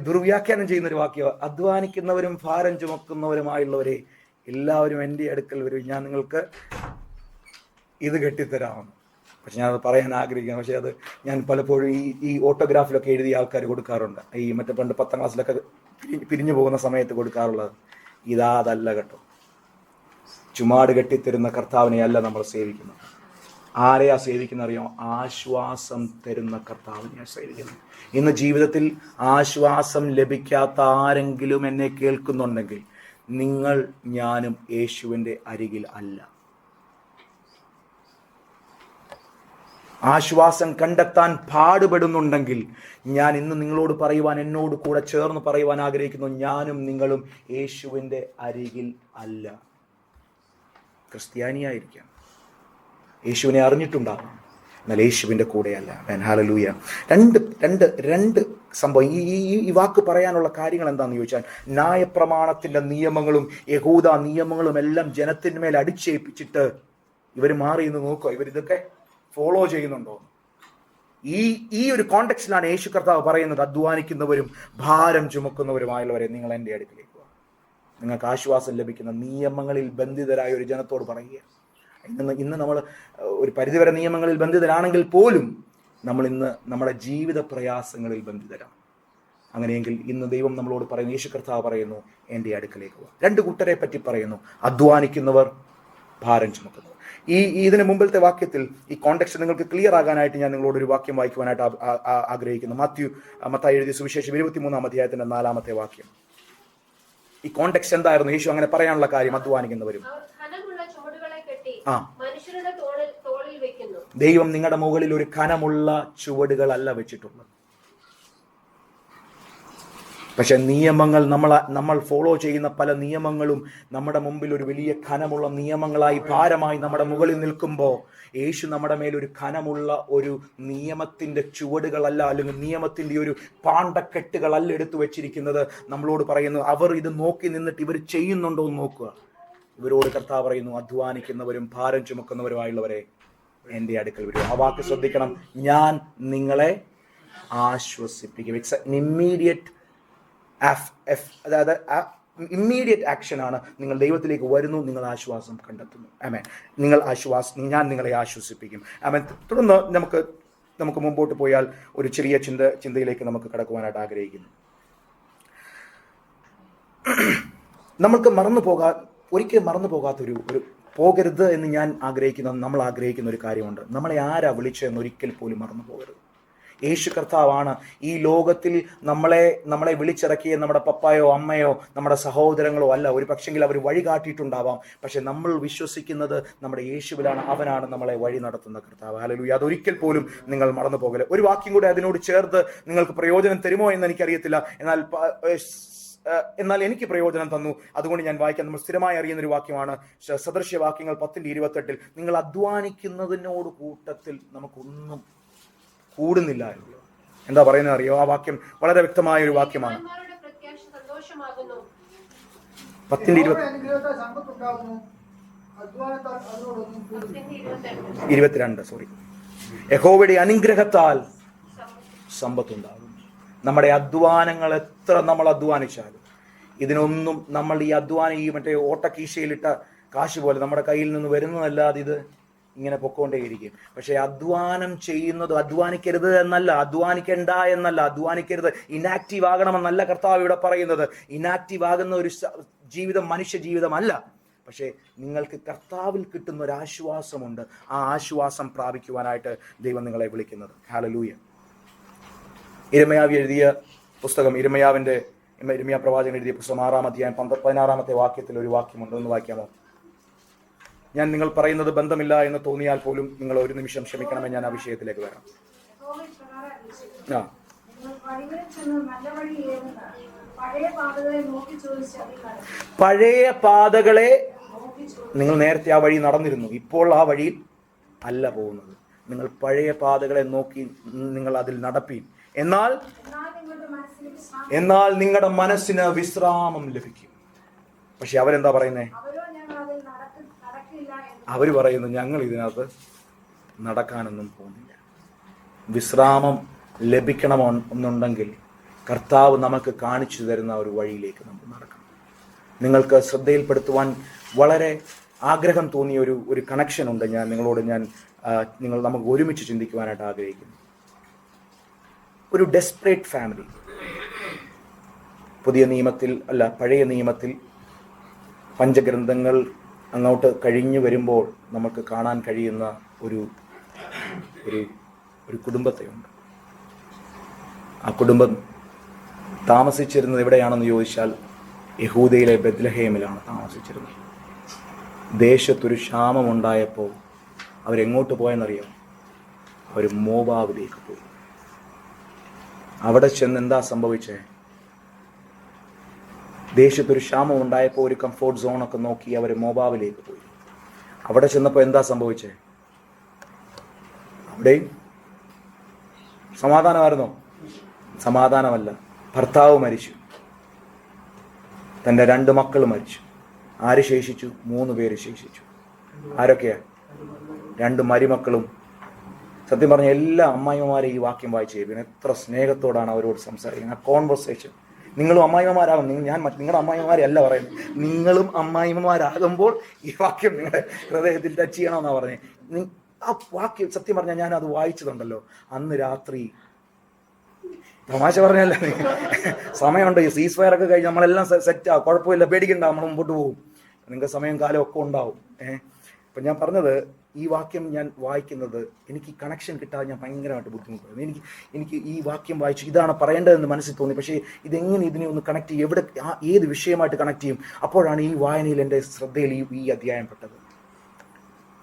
ദുർവ്യാഖ്യാനം ചെയ്യുന്നൊരു വാക്യം, അധ്വാനിക്കുന്നവരും ഭാരം ചുമക്കുന്നവരുമായുള്ളവരെ എല്ലാവരും എൻ്റെ അടുക്കൽ വരും, ഞാൻ നിങ്ങൾക്ക് ഇത് കെട്ടിത്തരാമെന്ന്. പക്ഷെ ഞാനത് പറയാൻ ആഗ്രഹിക്കുന്നു. പക്ഷെ അത് ഞാൻ പലപ്പോഴും ഈ ഓട്ടോഗ്രാഫിലൊക്കെ എഴുതിയ ആൾക്കാർ കൊടുക്കാറുണ്ട്. ഈ മറ്റേ പണ്ട് 10ാം ക്ലാസ്സിലൊക്കെ പിരിഞ്ഞു പോകുന്ന സമയത്ത് കൊടുക്കാറുള്ളത്. അതല്ല കേട്ടോ. ചുമാട് കെട്ടിത്തരുന്ന കർത്താവിനെ അല്ല നമ്മൾ സേവിക്കുന്നത്. ആരെയാ സേവിക്കുന്ന അറിയോ? ആശ്വാസം തരുന്ന കർത്താവിനെയാ സേവിക്കുന്നത്. ഇന്ന് ജീവിതത്തിൽ ആശ്വാസം ലഭിക്കാത്ത ആരെങ്കിലും എന്നെ കേൾക്കുന്നുണ്ടെങ്കിൽ നിങ്ങൾ ഞാനും യേശുവിൻ്റെ അരികിൽ അല്ല. ആശ്വാസം കണ്ടെത്താൻ പാടുപെടുന്നുണ്ടെങ്കിൽ ഞാൻ ഇന്ന് നിങ്ങളോട് പറയുവാൻ, എന്നോട് കൂടെ ചേർന്ന് പറയുവാൻ ആഗ്രഹിക്കുന്നു, ഞാനും നിങ്ങളും യേശുവിൻ്റെ അരികിൽ അല്ല. ക്രിസ്ത്യാനിയായിരിക്കാം, യേശുവിനെ അറിഞ്ഞിട്ടുണ്ടാകാം, എന്നാൽ യേശുവിൻ്റെ കൂടെയല്ല. ഹല്ലേലൂയ. രണ്ട് സംഭവം. ഈ വാക്ക് പറയാനുള്ള കാര്യങ്ങൾ എന്താണെന്ന് ചോദിച്ചാൽ, ന്യായപ്രമാണത്തിൻ്റെ നിയമങ്ങളും യഹൂദ നിയമങ്ങളും എല്ലാം ജനത്തിന്മേൽ അടിച്ചേൽപ്പിച്ചിട്ട് ഇവർ മാറി എന്ന് നോക്കുക, ഇവരിതൊക്കെ ഫോളോ ചെയ്യുന്നുണ്ടോ? ഈ ഒരു കോണ്ടെക്സ്റ്റിലാണ് യേശു കർത്താവ് പറയുന്നത്, അധ്വാനിക്കുന്നവരും ഭാരം ചുമക്കുന്നവരുമായുള്ളവരെ നിങ്ങൾ എൻ്റെ അടുക്കിലേക്ക് വാ. നിങ്ങൾക്ക് ആശ്വാസം ലഭിക്കുന്ന നിയമങ്ങളിൽ ബന്ധിതരായ ഒരു ജനത്തോട് പറയുക. ഇന്ന് നമ്മൾ ഒരു പരിധിവരെ നിയമങ്ങളിൽ ബന്ധിതരാണെങ്കിൽ പോലും നമ്മൾ ഇന്ന് നമ്മുടെ ജീവിത പ്രയാസങ്ങളിൽ ബന്ധിതരാണ്. അങ്ങനെയെങ്കിൽ ഇന്ന് ദൈവം നമ്മളോട് പറയുന്നു, യേശു കർത്താവ് പറയുന്നു, എൻ്റെ അടുക്കലേക്ക് വാ. രണ്ട് കൂട്ടരെ പറ്റി പറയുന്നു, അധ്വാനിക്കുന്നവർ, ഭാരം ചുമക്കുന്നവർ. ഇതിന് മുമ്പിലത്തെ വാക്യത്തിൽ ഈ കോണ്ടെക്സ്റ്റ് നിങ്ങൾക്ക് ക്ലിയർ ആകാനായിട്ട് ഞാൻ നിങ്ങളോട് ഒരു വാക്യം വായിക്കുവാനായിട്ട് ആഗ്രഹിക്കുന്നു. മത്തായി എഴുതിയ സുവിശേഷം 23-ാം അധ്യായത്തിന്റെ 4-ാമത്തെ വാക്യം. ഈ കോണ്ടെക്സ്റ്റ് എന്തായിരുന്നു? യേശു അങ്ങനെ പറയാനുള്ള കാര്യം, അധ്വാനിക്കുന്നവരും. ദൈവം നിങ്ങളുടെ മുകളിൽ ഒരു ഘനമുള്ള ചുവടുകളല്ല വെച്ചിട്ടുള്ളത്. പക്ഷെ നിയമങ്ങൾ നമ്മൾ ഫോളോ ചെയ്യുന്ന പല നിയമങ്ങളും നമ്മുടെ മുമ്പിൽ ഒരു വലിയ ഖനമുള്ള നിയമങ്ങളായി ഭാരമായി നമ്മുടെ മുകളിൽ നിൽക്കുമ്പോൾ യേശു നമ്മുടെ മേലൊരു ഖനമുള്ള ഒരു നിയമത്തിന്റെ ചുവടുകളല്ല, അല്ലെങ്കിൽ നിയമത്തിന്റെ ഒരു പാണ്ടക്കെട്ടുകളല്ല എടുത്തു വെച്ചിരിക്കുന്നത്. നമ്മളോട് പറയുന്നു, അവർ ഇത് നോക്കി നിന്നിട്ട് ഇവർ ചെയ്യുന്നുണ്ടോ എന്ന് നോക്കുക. ഇവരോട് കർത്താവ് പറയുന്നു, അധ്വാനിക്കുന്നവരും ഭാരം ചുമക്കുന്നവരുമായുള്ളവരെ എൻ്റെ അടുക്കൽ വരും. ആ വാക്ക് ശ്രദ്ധിക്കണം, ഞാൻ നിങ്ങളെ ആശ്വസിപ്പിക്കും. ഇറ്റ്സ് എൻ ഇമ്മീഡിയറ്റ് അതായത് ഇമ്മീഡിയറ്റ് ആക്ഷനാണ്. നിങ്ങൾ ദൈവത്തിലേക്ക് വരുന്നു, നിങ്ങൾ ആശ്വാസം കണ്ടെത്തുന്നു. ആമേൻ. ഞാൻ നിങ്ങളെ ആശ്വസിപ്പിക്കും. ആമേൻ. തുടർന്ന് നമുക്ക് മുമ്പോട്ട് പോയാൽ ഒരു ചെറിയ ചിന്തയിലേക്ക് നമുക്ക് കടക്കുവാനായിട്ട് ആഗ്രഹിക്കുന്നു. ഒരിക്കലും മറന്നു പോകാത്തൊരു പോകരുത് എന്ന് നമ്മൾ ആഗ്രഹിക്കുന്ന ഒരു കാര്യമുണ്ട്. നമ്മളെ ആരാ വിളിച്ചതെന്ന് ഒരിക്കൽ പോലും മറന്നു പോകരുത്. യേശു കർത്താവാണ് ഈ ലോകത്തിൽ നമ്മളെ വിളിച്ചിറക്കിയ നമ്മുടെ പപ്പായോ അമ്മയോ നമ്മുടെ സഹോദരങ്ങളോ അല്ല. ഒരു പക്ഷെങ്കിൽ അവർ വഴി കാട്ടിയിട്ടുണ്ടാവാം. പക്ഷെ നമ്മൾ വിശ്വസിക്കുന്നത് നമ്മുടെ യേശുവിലാണ്. അവനാണ് നമ്മളെ വഴി നടത്തുന്ന കർത്താവ്. ഹല്ലേലൂയ. അതൊരിക്കൽ പോലും നിങ്ങൾ മറന്നു പോകരുത്. ഒരു വാക്യം കൂടെ അതിനോട് ചേർത്ത് നിങ്ങൾക്ക് പ്രയോജനം തരുമോ എന്ന് എനിക്കറിയത്തില്ല, എന്നാൽ എനിക്ക് പ്രയോജനം തന്നു. അതുകൊണ്ട് ഞാൻ വായിക്കാൻ നമ്മൾ സ്ഥിരമായി അറിയുന്ന ഒരു വാക്യമാണ് സദൃശ്യവാക്യങ്ങൾ 10:28. നിങ്ങൾ അധ്വാനിക്കുന്നതിനോട് കൂട്ടത്തിൽ നമുക്കൊന്നും കൂടുന്നില്ല. എന്താ പറയുന്നത് അറിയോ? ആ വാക്യം വളരെ വ്യക്തമായ ഒരു വാക്യമാണ്. 10:22. യഹോവയുടെ അനുഗ്രഹത്താൽ സമ്പത്തുണ്ടാകും. നമ്മുടെ അധ്വാനങ്ങൾ എത്ര നമ്മൾ അധ്വാനിച്ചാലും ഇതിനൊന്നും നമ്മൾ ഈ മറ്റേ ഓട്ടക്കീശയിലിട്ട കാശ് പോലെ നമ്മുടെ കയ്യിൽ നിന്ന് വരുന്നതല്ലാതെ ഇത് ഇങ്ങനെ പൊക്കോണ്ടേയിരിക്കും. പക്ഷെ അധ്വാനം ചെയ്യുന്നത് അധ്വാനിക്കരുത് എന്നല്ല, അധ്വാനിക്കണ്ട എന്നല്ല, അധ്വാനിക്കരുത്, ഇനാക്റ്റീവ് ആകണമെന്നല്ല കർത്താവ് ഇവിടെ പറയുന്നത്. ഇനാക്റ്റീവ് ആകുന്ന ഒരു ജീവിതം മനുഷ്യ ജീവിതമല്ല. പക്ഷേ നിങ്ങൾക്ക് കർത്താവിൽ കിട്ടുന്ന ഒരു ആശ്വാസമുണ്ട്. ആ ആശ്വാസം പ്രാപിക്കുവാനായിട്ട് ദൈവം നിങ്ങളെ വിളിക്കുന്നത്. ഹല്ലേലൂയ. ഇരമയാവ് എഴുതിയ പുസ്തകം, ഇരമയാ പ്രവാചകൻ എഴുതിയ പുസ്തകം 6-ാം അധ്യായം 16-ാമത്തെ വാക്യത്തിൽ ഒരു വാക്യമുണ്ട്. ഒന്ന് വായിക്കാമോ? ഞാൻ നിങ്ങൾ പറയുന്നത് ബന്ധമില്ല എന്ന് തോന്നിയാൽ പോലും നിങ്ങൾ ഒരു നിമിഷം ക്ഷമിക്കണമെന്ന് ഞാൻ ആ വിഷയത്തിലേക്ക് വരാം. പഴയ പാതകളെ നിങ്ങൾ നേരത്തെ ആ വഴി നടന്നിരുന്നു, ഇപ്പോൾ ആ വഴിയിൽ അല്ല പോകുന്നത്. നിങ്ങൾ പഴയ പാതകളെ നോക്കി നിങ്ങൾ അതിൽ നടപ്പീൻ. എന്നാൽ നിങ്ങളുടെ മനസ്സിന് വിശ്രാമം ലഭിക്കും. പക്ഷെ അവരെന്താ പറയുന്നേ? അവര് പറയുന്നു, ഞങ്ങൾ ഇതിനകത്ത് നടക്കാനൊന്നും പോകുന്നില്ല. വിശ്രാമം ലഭിക്കണമെന്നുണ്ടെങ്കിൽ കർത്താവ് നമുക്ക് കാണിച്ചു തരുന്ന ഒരു വഴിയിലേക്ക് നമ്മൾ നടക്കണം. നിങ്ങൾക്ക് ശ്രദ്ധയിൽപ്പെടുത്തുവാൻ വളരെ ആഗ്രഹം തോന്നിയ ഒരു കണക്ഷൻ ഉണ്ട്. നമുക്ക് ഒരുമിച്ച് ചിന്തിക്കുവാനായിട്ട് ആഗ്രഹിക്കുന്നു. ഒരു ഡെസ്പറേറ്റ് ഫാമിലി. പഴയ നിയമത്തിൽ പഞ്ചഗ്രന്ഥങ്ങൾ അങ്ങോട്ട് കഴിഞ്ഞു വരുമ്പോൾ നമുക്ക് കാണാൻ കഴിയുന്ന ഒരു കുടുംബത്തെയുണ്ട്. ആ കുടുംബം താമസിച്ചിരുന്നത് എവിടെയാണെന്ന് ചോദിച്ചാൽ യഹൂദയിലെ ബെത്ലഹേമിലാണ് താമസിച്ചിരുന്നത്. ദേശത്തൊരു ക്ഷാമമുണ്ടായപ്പോൾ അവരെങ്ങോട്ട് പോയെന്നറിയാം? അവർ മോവാബിലേക്ക് പോയി. അവിടെ ചെന്ന് എന്താ സംഭവിച്ചേ? ദേശത്തൊരു ക്ഷാമം ഉണ്ടായപ്പോൾ ഒരു കംഫോർട്ട് സോണൊക്കെ നോക്കി അവർ മോവാബിലേക്ക് പോയി. അവിടെ ചെന്നപ്പോൾ എന്താ സംഭവിച്ചേ? അവിടെയും സമാധാനമായിരുന്നോ? സമാധാനമല്ല. ഭർത്താവ് മരിച്ചു, തൻ്റെ 2 മക്കൾ മരിച്ചു. ആര് ശേഷിച്ചു? 3 പേര് ശേഷിച്ചു. ആരൊക്കെയാ? 2 മരുമക്കളും. സത്യം പറഞ്ഞ എല്ലാ അമ്മായിമാരെയും ഈ വാക്യം വായിച്ചു കഴിയും. എത്ര സ്നേഹത്തോടാണ് അവരോട് സംസാരിക്കുന്നത്. ആ കോൺവെർസേഷൻ. നിങ്ങളും അമ്മായിമാരാകും. നിങ്ങളുടെ അമ്മായിമാരെ അല്ല പറയുന്നത്, നിങ്ങളും അമ്മായിമാരാകുമ്പോൾ ഈ വാക്യം നിങ്ങളുടെ ഹൃദയത്തിൽ ടച്ച് ചെയ്യണമെന്നാണ് പറഞ്ഞത്. ആ വാക്യം സത്യം പറഞ്ഞാൽ ഞാൻ അത് വായിച്ചതുണ്ടല്ലോ അന്ന് രാത്രി. തമാശ പറഞ്ഞല്ല, സമയമുണ്ട്. ഈ സീസ് ഫയർ ഒക്കെ കഴിഞ്ഞ് നമ്മളെല്ലാം സെറ്റാ, കുഴപ്പമില്ല, പേടിക്കണ്ട, നമ്മൾ മുമ്പോട്ട് പോകും. നിങ്ങൾക്ക് സമയം കാലം ഒക്കെ ഉണ്ടാവും. അപ്പം ഞാൻ പറഞ്ഞത്, ഈ വാക്യം ഞാൻ വായിക്കുന്നത് എനിക്ക് കണക്ഷൻ കിട്ടാതെ ഞാൻ ഭയങ്കരമായിട്ട് ബുദ്ധിമുട്ടായിരുന്നു. എനിക്ക് ഈ വാക്യം വായിച്ചു ഇതാണ് പറയേണ്ടതെന്ന് മനസ്സിൽ തോന്നി. പക്ഷേ ഇതെങ്ങനെ ഇതിനെ ഒന്ന് കണക്ട് ചെയ്യും, ഏത് വിഷയമായിട്ട് കണക്ട് ചെയ്യും? അപ്പോഴാണ് ഈ വായനയിൽ എൻ്റെ ശ്രദ്ധയിൽ ഈ അധ്യായം പെട്ടത്.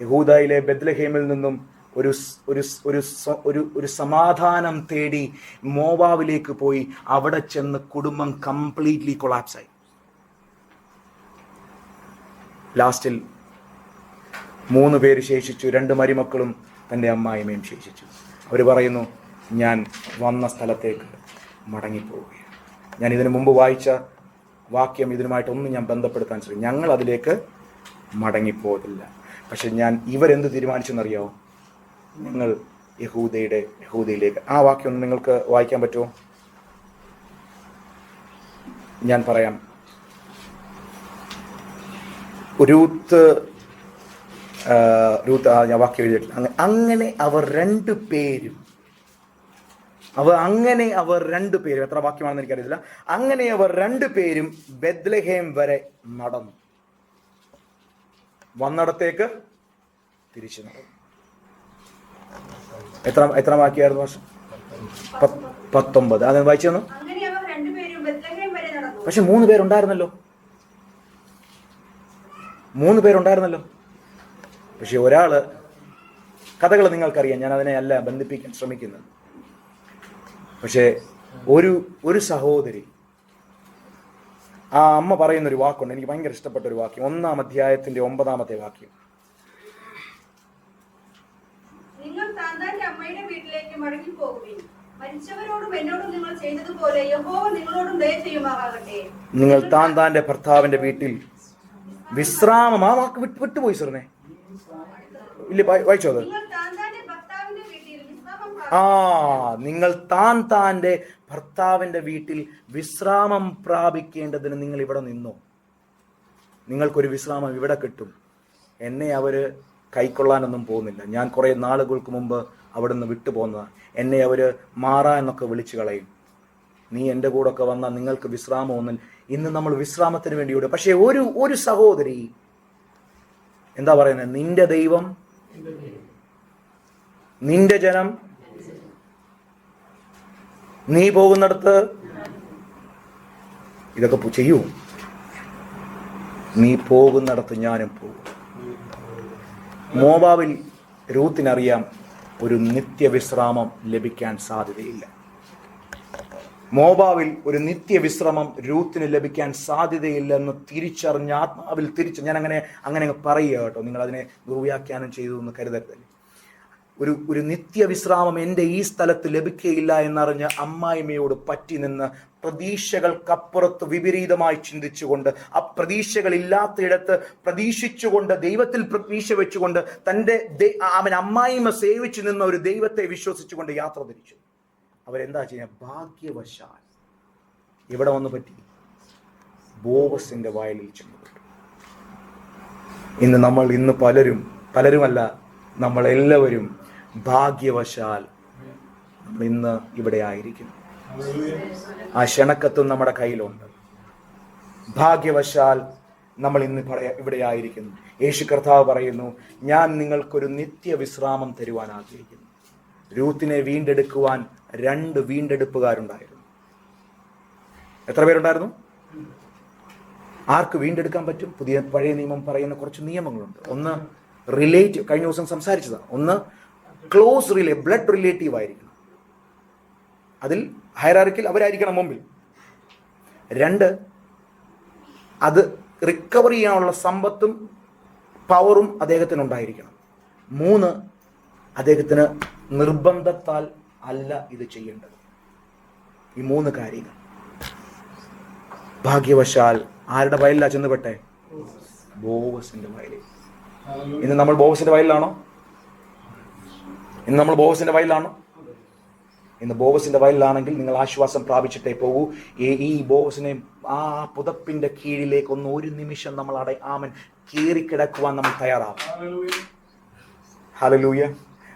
യഹൂദയിലെ ബെത്ലഹേമിൽ നിന്നും ഒരു ഒരു ഒരു ഒരു ഒരു സമാധാനം തേടി മോവാബിലേക്ക് പോയി. അവിടെ ചെന്ന് കുടുംബം കംപ്ലീറ്റ്ലി കൊളാപ്സായി. ലാസ്റ്റിൽ 3 പേര് ശേഷിച്ചു. 2 മരുമക്കളും തൻ്റെ അമ്മായിമ്മയും ശേഷിച്ചു. അവർ പറയുന്നു, ഞാൻ വന്ന സ്ഥലത്തേക്ക് മടങ്ങിപ്പോവുകയാണ്. ഞാൻ ഇതിനു മുമ്പ് വായിച്ച വാക്യം ഇതിനുമായിട്ടൊന്നും ഞാൻ ബന്ധപ്പെടുത്താൻ ശ്രമിക്കും. ഞങ്ങൾ അതിലേക്ക് മടങ്ങിപ്പോകില്ല. പക്ഷെ ഇവരെന്ത് തീരുമാനിച്ചെന്നറിയാമോ? ഞങ്ങൾ യഹൂദയിലേക്ക്. ആ വാക്യം ഒന്ന് നിങ്ങൾക്ക് വായിക്കാൻ പറ്റുമോ? ഞാൻ പറയാം. രൂത്ത് ഞാൻ വാക്യം എഴുതിയിട്ടില്ല. അങ്ങനെ അവർ 2 പേരും എത്ര വാക്യമാണെന്ന് എനിക്കറിയില്ല. അങ്ങനെ അവർ 2 പേരും ബെത്ലഹേം വരെ നടന്നു. വന്നിടത്തേക്ക് തിരിച്ചു നടന്നു. എത്ര വാക്യായിരുന്നു വർഷം? 19. അത് വായിച്ചു തന്നു. പക്ഷെ 3 പേരുണ്ടായിരുന്നല്ലോ. 3 പേരുണ്ടായിരുന്നല്ലോ. പക്ഷെ ഒരാള്, കഥകൾ നിങ്ങൾക്കറിയാം, ഞാൻ അതിനെ അല്ല ബന്ധിപ്പിക്കാൻ ശ്രമിക്കുന്നത്. പക്ഷേ ഒരു സഹോദരി, ആ അമ്മ പറയുന്നൊരു വാക്കുണ്ട്, എനിക്ക് ഭയങ്കര ഇഷ്ടപ്പെട്ട ഒരു വാക്യം. 1-ാം അധ്യായത്തിന്റെ 9-ാമത്തെ വാക്യം. നിങ്ങൾ താന്താന്റെ അമ്മയുടെ വീട്ടിലേക്ക് മടങ്ങിപ്പോകുവിൻ. മരിച്ചവരോടും എന്നോടും നിങ്ങൾ ചെയ്തതുപോലെ യഹോവ നിങ്ങളോടും ദയ ചെയ്യുമാറാകട്ടെ. നിങ്ങൾ താന്താന്റെ ഭർത്താവിന്റെ വീട്ടിൽ വിശ്രാമം. ആ വാക്ക് വിട്ടുപോയി സാറിനെ. ഇല്ല, വായിച്ചോ അത്. നിങ്ങൾ താന്റെ ഭർത്താവിന്റെ വീട്ടിൽ വിശ്രാമം പ്രാപിക്കേണ്ടതിന് നിങ്ങൾ ഇവിടെ നിന്നോ. നിങ്ങൾക്കൊരു വിശ്രാമം ഇവിടെ കിട്ടും. എന്നെ അവര് കൈക്കൊള്ളാനൊന്നും പോകുന്നില്ല. ഞാൻ കുറെ നാളുകൾക്ക് മുമ്പ് അവിടെ നിന്ന് വിട്ടുപോകുന്നതാണ്. എന്നെ അവര് മാറാ എന്നൊക്കെ വിളിച്ചു കളയും. നീ എൻ്റെ കൂടെ ഒക്കെ വന്നാൽ നിങ്ങൾക്ക് വിശ്രാമമൊന്നും. ഇന്ന് നമ്മൾ വിശ്രാമത്തിന് വേണ്ടിയോട്. പക്ഷെ ഒരു സഹോദരി എന്താ പറയുന്നത്? നിന്റെ ദൈവം, നിന്റെ ജനം, നീ പോകുന്നിടത്ത് ഇതൊക്കെ ചെയ്യൂ. നീ പോകുന്നിടത്ത് ഞാനും പോകും. മോവാബിൽ രൂത്തിനറിയാം ഒരു നിത്യവിശ്രാമം ലഭിക്കാൻ സാധ്യതയില്ല. മോവാബിൽ ഒരു നിത്യവിശ്രമം രൂത്തിന് ലഭിക്കാൻ സാധ്യതയില്ലെന്ന് തിരിച്ചറിഞ്ഞ ആത്മാവിൽ ഞാൻ അങ്ങനെ പറയുക കേട്ടോ. നിങ്ങൾ അതിനെ ദുർവ്യാഖ്യാനം ചെയ്തു എന്ന് കരുതരുതല്ലേ. ഒരു നിത്യവിശ്രാമം എൻ്റെ ഈ സ്ഥലത്ത് ലഭിക്കുകയില്ല എന്നറിഞ്ഞ അമ്മായിമ്മയോട് പറ്റി നിന്ന് പ്രതീക്ഷകൾക്കപ്പുറത്ത് വിപരീതമായി ചിന്തിച്ചുകൊണ്ട്, ആ പ്രതീക്ഷകളില്ലാത്തയിടത്ത് പ്രതീക്ഷിച്ചുകൊണ്ട്, ദൈവത്തിൽ പ്രതീക്ഷ വെച്ചുകൊണ്ട്, അവൻ അമ്മായിമ്മ സേവിച്ചു നിന്ന ഒരു ദൈവത്തെ വിശ്വസിച്ചുകൊണ്ട് യാത്ര തിരിച്ചു. അവരെന്താ ചെയ്യുക? ഭാഗ്യവശാൽ ഇവിടെ വന്നു പറ്റി, ബോവസിന്റെ വയലിൽ ചെന്നുപെട്ടു. ഇന്ന് പലരുമല്ല, നമ്മളെല്ലാവരും ഭാഗ്യവശാൽ ഇന്ന് ഇവിടെ ആയിരിക്കുന്നു. ആ ക്ഷണക്കത്തും നമ്മുടെ കയ്യിലുണ്ട്. ഭാഗ്യവശാൽ നമ്മൾ ഇന്ന് ഇവിടെ ആയിരിക്കുന്നു. യേശു കർത്താവ് പറയുന്നു, ഞാൻ നിങ്ങൾക്കൊരു നിത്യവിശ്രാമം തരുവാൻ ആഗ്രഹിക്കുന്നു. രൂത്തിനെ വീണ്ടെടുക്കുവാൻ 2 വീണ്ടെടുപ്പുകാരുണ്ടായിരുന്നു. എത്ര പേരുണ്ടായിരുന്നു? ആർക്ക് വീണ്ടെടുക്കാൻ പറ്റും? പഴയ നിയമം പറയുന്ന കുറച്ച് നിയമങ്ങളുണ്ട്. ഒന്ന് റിലേറ്റീവ്, കഴിഞ്ഞ ദിവസം സംസാരിച്ചതാണ്. ഒന്ന് ക്ലോസ് ബ്ലഡ് റിലേറ്റീവ് ആയിരിക്കണം. അതിൽ ഹൈറാർക്കിയിൽ അവരായിരിക്കണം മുമ്പിൽ. 2, അത് റിക്കവർ ചെയ്യാനുള്ള സമ്പത്തും പവറും അദ്ദേഹത്തിന് ഉണ്ടായിരിക്കണം. 3, അദ്ദേഹത്തിന് നിർബന്ധത്താൽ അല്ല ഇത് ചെയ്യേണ്ടത്. ഈ 3 കാര്യങ്ങൾ. ഭാഗ്യവശാൽ ആരുടെ വയലിലാ ചെന്നുപെട്ടെ? ബോവസിന്റെ വയലിൽ. ഇന്ന് നമ്മൾ ബോവസിന്റെ വയലിലാണോ? ഇന്ന് ബോവസിന്റെ വയലിലാണെങ്കിൽ നിങ്ങൾ ആശ്വാസം പ്രാപിച്ചിട്ടേ പോകൂ. ഈ ബോവസിനെ ആ പുതപ്പിന്റെ കീഴിലേക്ക് ഒരു നിമിഷം നമ്മൾ ആമൻ കീറിക്കിടക്കുവാൻ നമ്മൾ തയ്യാറാവും. ഹല്ലേലൂയ.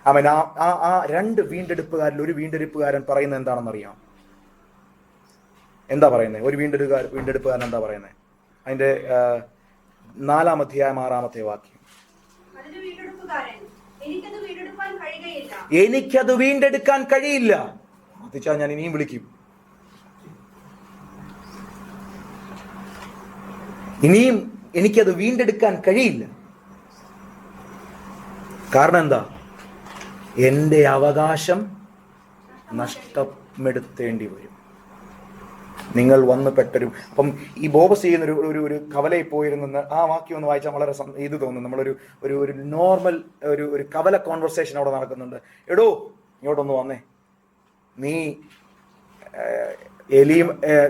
ആമൻ. ആ 2 വീണ്ടെടുപ്പുകാരിൽ ഒരു വീണ്ടെടുപ്പുകാരൻ പറയുന്നത് എന്താണെന്നറിയാം? എന്താ പറയുന്നത്? ഒരു വീണ്ടെടുപ്പുകാരൻ എന്താ പറയുന്നത്? അതിന്റെ 4-ാം അധ്യായം 6-ാമത്തെ വാക്യം. എനിക്കത് വീണ്ടെടുക്കാൻ കഴിയില്ല. അതിച്ചാ ഞാൻ ഇനിയും വിളിക്കും. ഇനിയും എനിക്കത് വീണ്ടെടുക്കാൻ കഴിയില്ല. കാരണം എന്താ? എൻ്റെ അവകാശം നഷ്ടമെടുത്തേണ്ടി വരും. നിങ്ങൾ വന്ന് പെട്ടൊരു അപ്പം ഈ ബോബസ് ചെയ്യുന്ന ഒരു കവലയിൽ പോയിരുന്നെന്ന് ആ വാക്യം ഒന്ന് വായിച്ചാൽ വളരെ ഇത് തോന്നും. നമ്മളൊരു ഒരു നോർമൽ ഒരു കവല കോൺവെർസേഷൻ അവിടെ നടക്കുന്നുണ്ട്. എടോ ഇങ്ങോട്ടൊന്ന് വന്നേ, നീ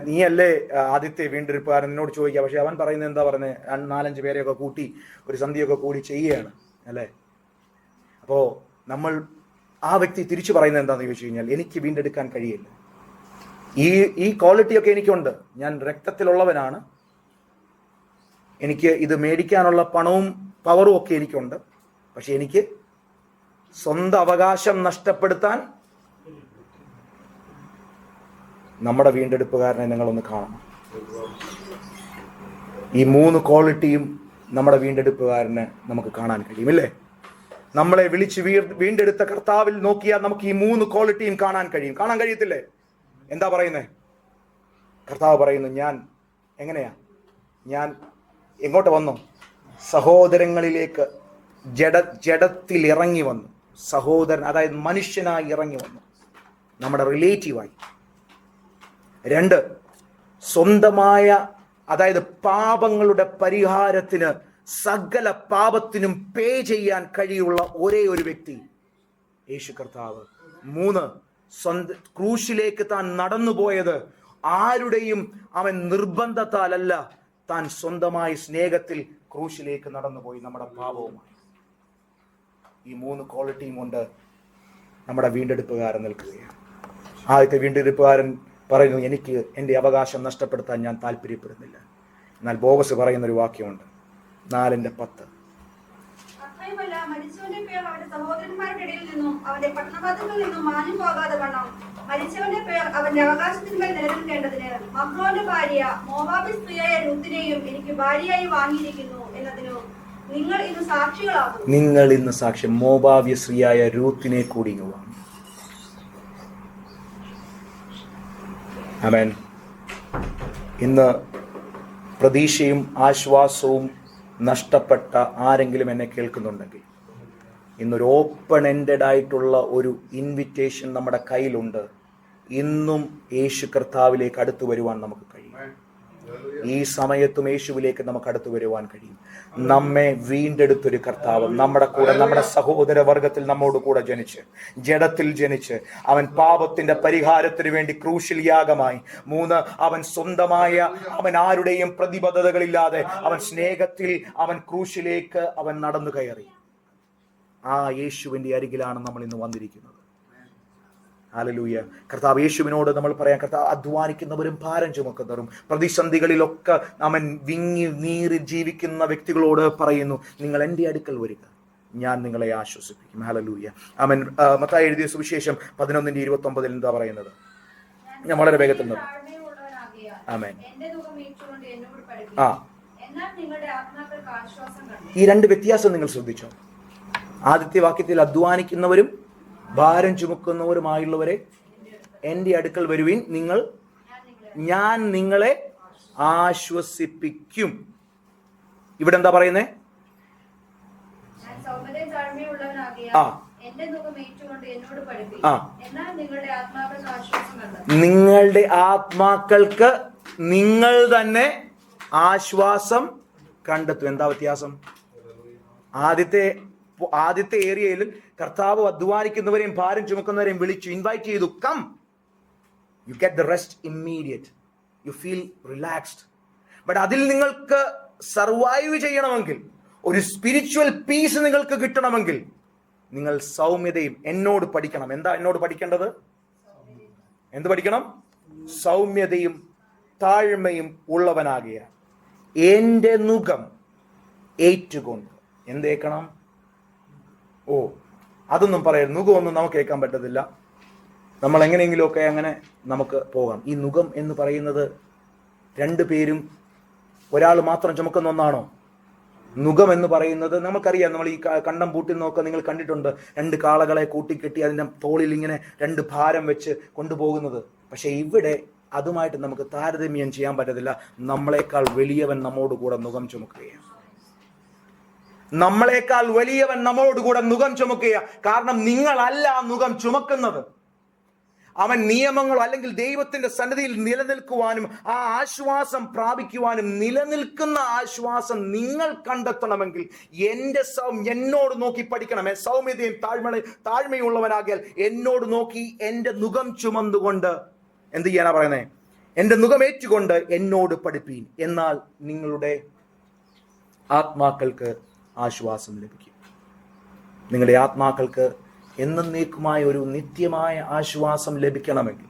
നീയല്ലേ ആദ്യത്തെ വീണ്ടെടുപ്പുകാരൻ എന്നോട് ചോദിക്കുക. പക്ഷെ അവൻ പറയുന്നത് എന്താ പറയുന്നത്? 4-5 പേരെയൊക്കെ കൂട്ടി ഒരു സന്ധിയൊക്കെ കൂടി ചെയ്യുകയാണ് അല്ലേ. അപ്പോൾ നമ്മൾ ആ വ്യക്തി തിരിച്ചു പറയുന്നത് എന്താണെന്ന് ചോദിച്ചു കഴിഞ്ഞാൽ, എനിക്ക് വീണ്ടെടുക്കാൻ കഴിയില്ല. ഈ ക്വാളിറ്റിയൊക്കെ എനിക്കുണ്ട്, ഞാൻ രക്തത്തിലുള്ളവനാണ്, എനിക്ക് ഇത് മേടിക്കാനുള്ള പണവും പവറും ഒക്കെ എനിക്കുണ്ട്. പക്ഷെ എനിക്ക് സ്വന്തം അവകാശം നഷ്ടപ്പെടുത്താൻ നമ്മുടെ വീണ്ടെടുപ്പുകാരനെ നിങ്ങളൊന്ന് കാണണം. ഈ 3 ക്വാളിറ്റിയും നമ്മുടെ വീണ്ടെടുപ്പുകാരനെ നമുക്ക് കാണാൻ കഴിയുമില്ലേ? നമ്മളെ വിളിച്ച് വീണ്ടെടുത്ത കർത്താവിൽ നോക്കിയാൽ നമുക്ക് ഈ 3 ക്വാളിറ്റിയും കാണാൻ കഴിയത്തില്ലേ? എന്താ പറയുന്നേ? കർത്താവ് പറയുന്നു, ഞാൻ എങ്ങോട്ട് വന്നു? സഹോദരങ്ങളിലേക്ക് ജഡത്തിൽ ഇറങ്ങി വന്നു. സഹോദരൻ, അതായത് മനുഷ്യനായി ഇറങ്ങി വന്നു, നമ്മുടെ റിലേറ്റീവായി. 2, സ്വന്തമായ, അതായത് പാപങ്ങളുടെ പരിഹാരത്തിന് സകല പാപത്തിനും പേ ചെയ്യാൻ കഴിയുള്ള ഒരേ ഒരു വ്യക്തി യേശു കർത്താവ്. 3, ക്രൂശിലേക്ക് താൻ നടന്നുപോയത് ആരുടെയും അവൻ നിർബന്ധത്താലല്ല, താൻ സ്വന്തമായി സ്നേഹത്തിൽ ക്രൂശിലേക്ക് നടന്നുപോയി നമ്മുടെ പാപവുമായി. ഈ 3 ക്വാളിറ്റിയും കൊണ്ട് നമ്മുടെ വീണ്ടെടുപ്പുകാരൻ നിൽക്കുകയാണ്. ആദ്യത്തെ വീണ്ടെടുപ്പുകാരൻ പറയുന്നു, എനിക്ക് എൻ്റെ അവകാശം നഷ്ടപ്പെടുത്താൻ ഞാൻ താല്പര്യപ്പെടുന്നില്ല. എന്നാൽ ബോവസ് പറയുന്നൊരു വാക്യമുണ്ട്, 4:10. മരിച്ചവന്റെ പേർ അവന്റെ സഹോദരന്മാരുടെ ഇടയിൽ നിന്നും അവന്റെ പട്ടണവാതിൽകളിൽ നിന്നും മാഞ്ഞു പോകാതെ വണ്ണം മരിച്ചവന്റെ പേർ അവന്റെ അവകാശത്തിന്മേൽ നിലനിൽക്കേണ്ടതിന് മഹ്ലോന്റെ ഭാര്യ മോവാബി സ്ത്രീയായ രൂത്തിനെയും എനിക്ക് ഭാര്യയായി വാങ്ങിയിരിക്കുന്നു എന്നതിനു നിങ്ങൾ ഇന്ന് സാക്ഷികളാകും. നിങ്ങൾ ഇന്ന് സാക്ഷ്യം. മോവാബ്യ സ്ത്രീയായ രൂത്തിനെ കൂടി വാങ്ങി. ആമേൻ. ഇന്ന് പ്രതീക്ഷയും ആശ്വാസവും നഷ്ടപ്പെട്ട ആരെങ്കിലും എന്നെ കേൾക്കുന്നുണ്ടെങ്കിൽ, ഇന്നൊരു ഓപ്പൺ എൻഡഡ് ആയിട്ടുള്ള ഒരു ഇൻവിറ്റേഷൻ നമ്മുടെ കയ്യിലുണ്ട്. ഇന്നും യേശു കർത്താവിലേക്ക് അടുത്തു വരുവാൻ നമുക്ക് കഴിയും. ഈ സമയത്തും യേശുവിലേക്ക് നമുക്ക് അടുത്തു വരുവാൻ കഴിയും. നമ്മെ വീണ്ടെടുത്തൊരു കർത്താവ് നമ്മുടെ കൂടെ, നമ്മുടെ സഹോദര വർഗത്തിൽ നമ്മോട് കൂടെ ജഡത്തിൽ ജനിച്ച് അവൻ പാപത്തിന്റെ പരിഹാരത്തിന് വേണ്ടി ക്രൂശിൽ യാഗമായി. 3, അവൻ സ്വന്തമായ, അവൻ ആരുടെയും പ്രതിബദ്ധതകളില്ലാതെ അവൻ സ്നേഹത്തിൽ അവൻ ക്രൂശിലേക്ക് അവൻ നടന്നു കയറി. ആ യേശുവിന്റെ അരികിലാണ് നമ്മൾ ഇന്ന് വന്നിരിക്കുന്നത്. ഹല്ലേലൂയ. കർത്താവ് യേശുവിനോട് നമ്മൾ പറയാം, കർത്താവ് അധ്വാനിക്കുന്നവരും ഭാരം ചുമക്കുന്നവരും പ്രതിസന്ധികളിലൊക്കെ അവൻ വിങ്ങി നീറി ജീവിക്കുന്ന വ്യക്തികളോട് പറയുന്നു, നിങ്ങൾ എൻ്റെ അടുക്കൽ വരിക, ഞാൻ നിങ്ങളെ ആശ്വസിപ്പിക്കും. ഹല്ലേലൂയ. അവൻ മത്തായി എഴുതിയ സുവിശേഷം 11:29 എന്താ പറയുന്നത്? ഞാൻ വളരെ വേഗത്തിൽ നിർത്തും. ആമേൻ. ഈ 2 വ്യത്യാസം നിങ്ങൾ ശ്രദ്ധിച്ചോ? ആദ്യത്തെ വാക്യത്തിൽ അധ്വാനിക്കുന്നവരും ഭാരം ചുമക്കുന്നവരുമായുള്ളവരെ എൻ്റെ അടുക്കൽ വരുവിൻ, ഞാൻ നിങ്ങളെ ആശ്വസിപ്പിക്കും. ഇവിടെ എന്താ പറയുന്നേ? നിങ്ങളുടെ ആത്മാക്കൾക്ക് നിങ്ങൾ തന്നെ ആശ്വാസം കണ്ടെത്തും. എന്താ വ്യത്യാസം? ആദ്യത്തെ ഏരിയയിൽ കർത്താവ് അധ്വാനിക്കുന്നവരെയും ഭാരം ചുമക്കുന്നവരെയും വിളിച്ചു, ഇൻവൈറ്റ് ചെയ്തു, come, you get the rest immediate, you feel relaxed. But അതിൽ നിങ്ങൾക്ക് സർവൈവ് ചെയ്യണമെങ്കിൽ, ഒരു സ്പിരിച്വൽ പീസ് നിങ്ങൾക്ക് കിട്ടണമെങ്കിൽ, നിങ്ങൾ സൗമ്യതയും എന്നോട് പഠിക്കണം. എന്താ എന്നോട് പഠിക്കേണ്ടത്? എന്ത് പഠിക്കണം? സൗമ്യതയും താഴ്മയും ഉള്ളവനാകിയ എൻ്റെ നുകം ഏറ്റുകൊണ്ട്. എന്തേക്കണം? അതൊന്നും പറയാം, നുഖമൊന്നും നമുക്ക് കേൾക്കാൻ പറ്റത്തില്ല. നമ്മൾ എങ്ങനെയെങ്കിലുമൊക്കെ അങ്ങനെ നമുക്ക് പോകാം. ഈ നുഖം എന്ന് പറയുന്നത് 2 പേരും ഒരാൾ മാത്രം ചുമക്കുന്ന ഒന്നാണോ? നുഖം എന്ന് പറയുന്നത് നമുക്കറിയാം. നമ്മൾ ഈ കണ്ടം പൂട്ടി നോക്കുക, നിങ്ങൾ കണ്ടിട്ടുണ്ട്, 2 കാളകളെ കൂട്ടിക്കെട്ടി അതിൻ്റെ തോളിൽ ഇങ്ങനെ 2 ഭാരം വെച്ച് കൊണ്ടുപോകുന്നത്. പക്ഷെ ഇവിടെ അതുമായിട്ട് നമുക്ക് താരതമ്യം ചെയ്യാൻ പറ്റത്തില്ല. നമ്മളെക്കാൾ വലിയവൻ നമ്മോട് കൂടെ നുഖം ചുമക്കുകയാണ്. നമ്മളെക്കാൾ വലിയവൻ നമ്മളോടുകൂടെ നുകം ചുമക്കുക. കാരണം നിങ്ങളല്ല ആ നുകം ചുമക്കുന്നത്. അവൻ നിയമങ്ങളോ അല്ലെങ്കിൽ ദൈവത്തിന്റെ സന്നിധിയിൽ നിലനിൽക്കുവാനും ആ ആശ്വാസം പ്രാപിക്കുവാനും, നിലനിൽക്കുന്ന ആശ്വാസം നിങ്ങൾ കണ്ടെത്തണമെങ്കിൽ എന്നോട് നോക്കി പഠിക്കണമേ. സൗമ്യതയും താഴ്മയുള്ളവനാകിയാൽ എന്നോട് നോക്കി എന്റെ നുകം ചുമന്നുകൊണ്ട് എന്ത് ചെയ്യാനാ പറയുന്നേ? എന്റെ നുകമേറ്റുകൊണ്ട് എന്നോട് പഠിപ്പീൻ, എന്നാൽ നിങ്ങളുടെ ആത്മാക്കൾക്ക് ആശ്വാസം ലഭിക്കും. നിങ്ങളുടെ ആത്മാക്കൾക്ക് എന്നേക്കുമായ ഒരു നിത്യമായ ആശ്വാസം ലഭിക്കണമെങ്കിൽ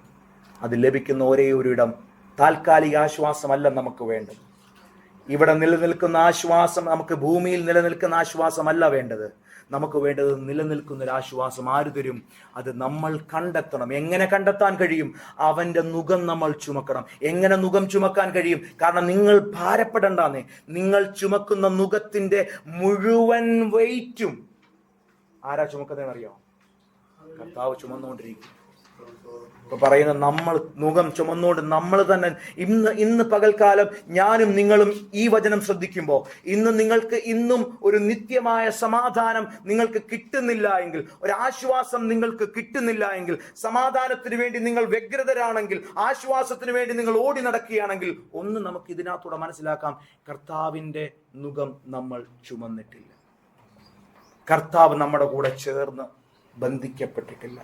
അത് ലഭിക്കുന്ന ഒരേ ഒരു ഇടം താൽക്കാലിക ആശ്വാസമല്ല നമുക്ക് വേണ്ടത്. ഇവിടെ നിലനിൽക്കുന്ന ആശ്വാസം, നമുക്ക് ഭൂമിയിൽ നിലനിൽക്കുന്ന ആശ്വാസമല്ല വേണ്ടത്. നമുക്ക് വേണ്ടത് നിലനിൽക്കുന്ന ഒരു ആശ്വാസം ആര് തരും? അത് നമ്മൾ കണ്ടെത്തണം. എങ്ങനെ കണ്ടെത്താൻ കഴിയും? അവന്റെ നുകം നമ്മൾ ചുമക്കണം. എങ്ങനെ നുകം ചുമക്കാൻ കഴിയും? കാരണം നിങ്ങൾ ഭാരപ്പെടണ്ടെന്നേ, നിങ്ങൾ ചുമക്കുന്ന നുകത്തിന്റെ മുഴുവൻ വെയിറ്റും ആരാ ചുമക്കുന്നതെന്ന് അറിയാമോ? കർത്താവ് ചുമന്നുകൊണ്ടിരിക്കും. ഇപ്പൊ പറയുന്ന നമ്മൾ നുകം ചുമന്നുകൊണ്ട് നമ്മൾ തന്നെ ഇന്ന് പകൽക്കാലം ഞാനും നിങ്ങളും ഈ വചനം ശ്രദ്ധിക്കുമ്പോൾ നിങ്ങൾക്ക് ഇന്നും ഒരു നിത്യമായ സമാധാനം നിങ്ങൾക്ക് കിട്ടുന്നില്ല എങ്കിൽ, ഒരു ആശ്വാസം നിങ്ങൾക്ക് കിട്ടുന്നില്ല എങ്കിൽ, സമാധാനത്തിന് വേണ്ടി നിങ്ങൾ വ്യഗ്രതരാണെങ്കിൽ, ആശ്വാസത്തിന് വേണ്ടി നിങ്ങൾ ഓടി നടക്കുകയാണെങ്കിൽ, ഒന്ന് നമുക്ക് ഇതിനകത്തൂടെ മനസ്സിലാക്കാം, കർത്താവിന്റെ നുകം നമ്മൾ ചുമന്നിട്ടില്ല. കർത്താവ് നമ്മുടെ കൂടെ ചേർന്ന് ബന്ധിക്കപ്പെട്ടിട്ടില്ല.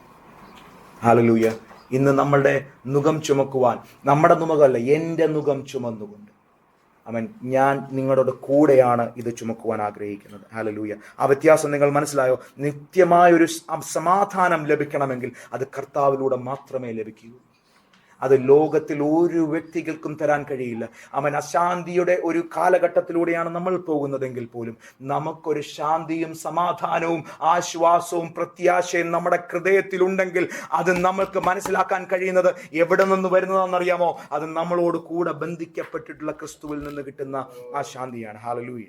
ഹല്ലേലൂയ. ഇന്ന് നമ്മളുടെ നുകം ചുമക്കുവാൻ, നമ്മുടെ നുകമല്ല, എൻ്റെ നുകം ചുമന്നുകൊണ്ട് അവൻ ഞാൻ നിങ്ങളുടെ കൂടെയാണ് ഇത് ചുമക്കുവാൻ ആഗ്രഹിക്കുന്നത്. ഹല്ലേലൂയ. ആ വ്യത്യാസം നിങ്ങൾ മനസ്സിലായോ? നിത്യമായൊരു സമാധാനം ലഭിക്കണമെങ്കിൽ അത് കർത്താവിലൂടെ മാത്രമേ ലഭിക്കൂ. അത് ലോകത്തിൽ ഒരു വ്യക്തികൾക്കും തരാൻ കഴിയില്ല. അവൻ അശാന്തിയുടെ ഒരു കാലഘട്ടത്തിലൂടെയാണ് നമ്മൾ പോകുന്നതെങ്കിൽ പോലും നമുക്കൊരു ശാന്തിയും സമാധാനവും ആശ്വാസവും പ്രത്യാശയും നമ്മുടെ ഹൃദയത്തിലുണ്ടെങ്കിൽ അത് നമ്മൾക്ക് മനസ്സിലാക്കാൻ കഴിയുന്നത് എവിടെ നിന്ന് വരുന്നതെന്നറിയാമോ? അത് നമ്മളോട് കൂടെ ബന്ധിക്കപ്പെട്ടിട്ടുള്ള ക്രിസ്തുവിൽ നിന്ന് കിട്ടുന്ന ആ ശാന്തിയാണ്. ഹല്ലേലൂയ.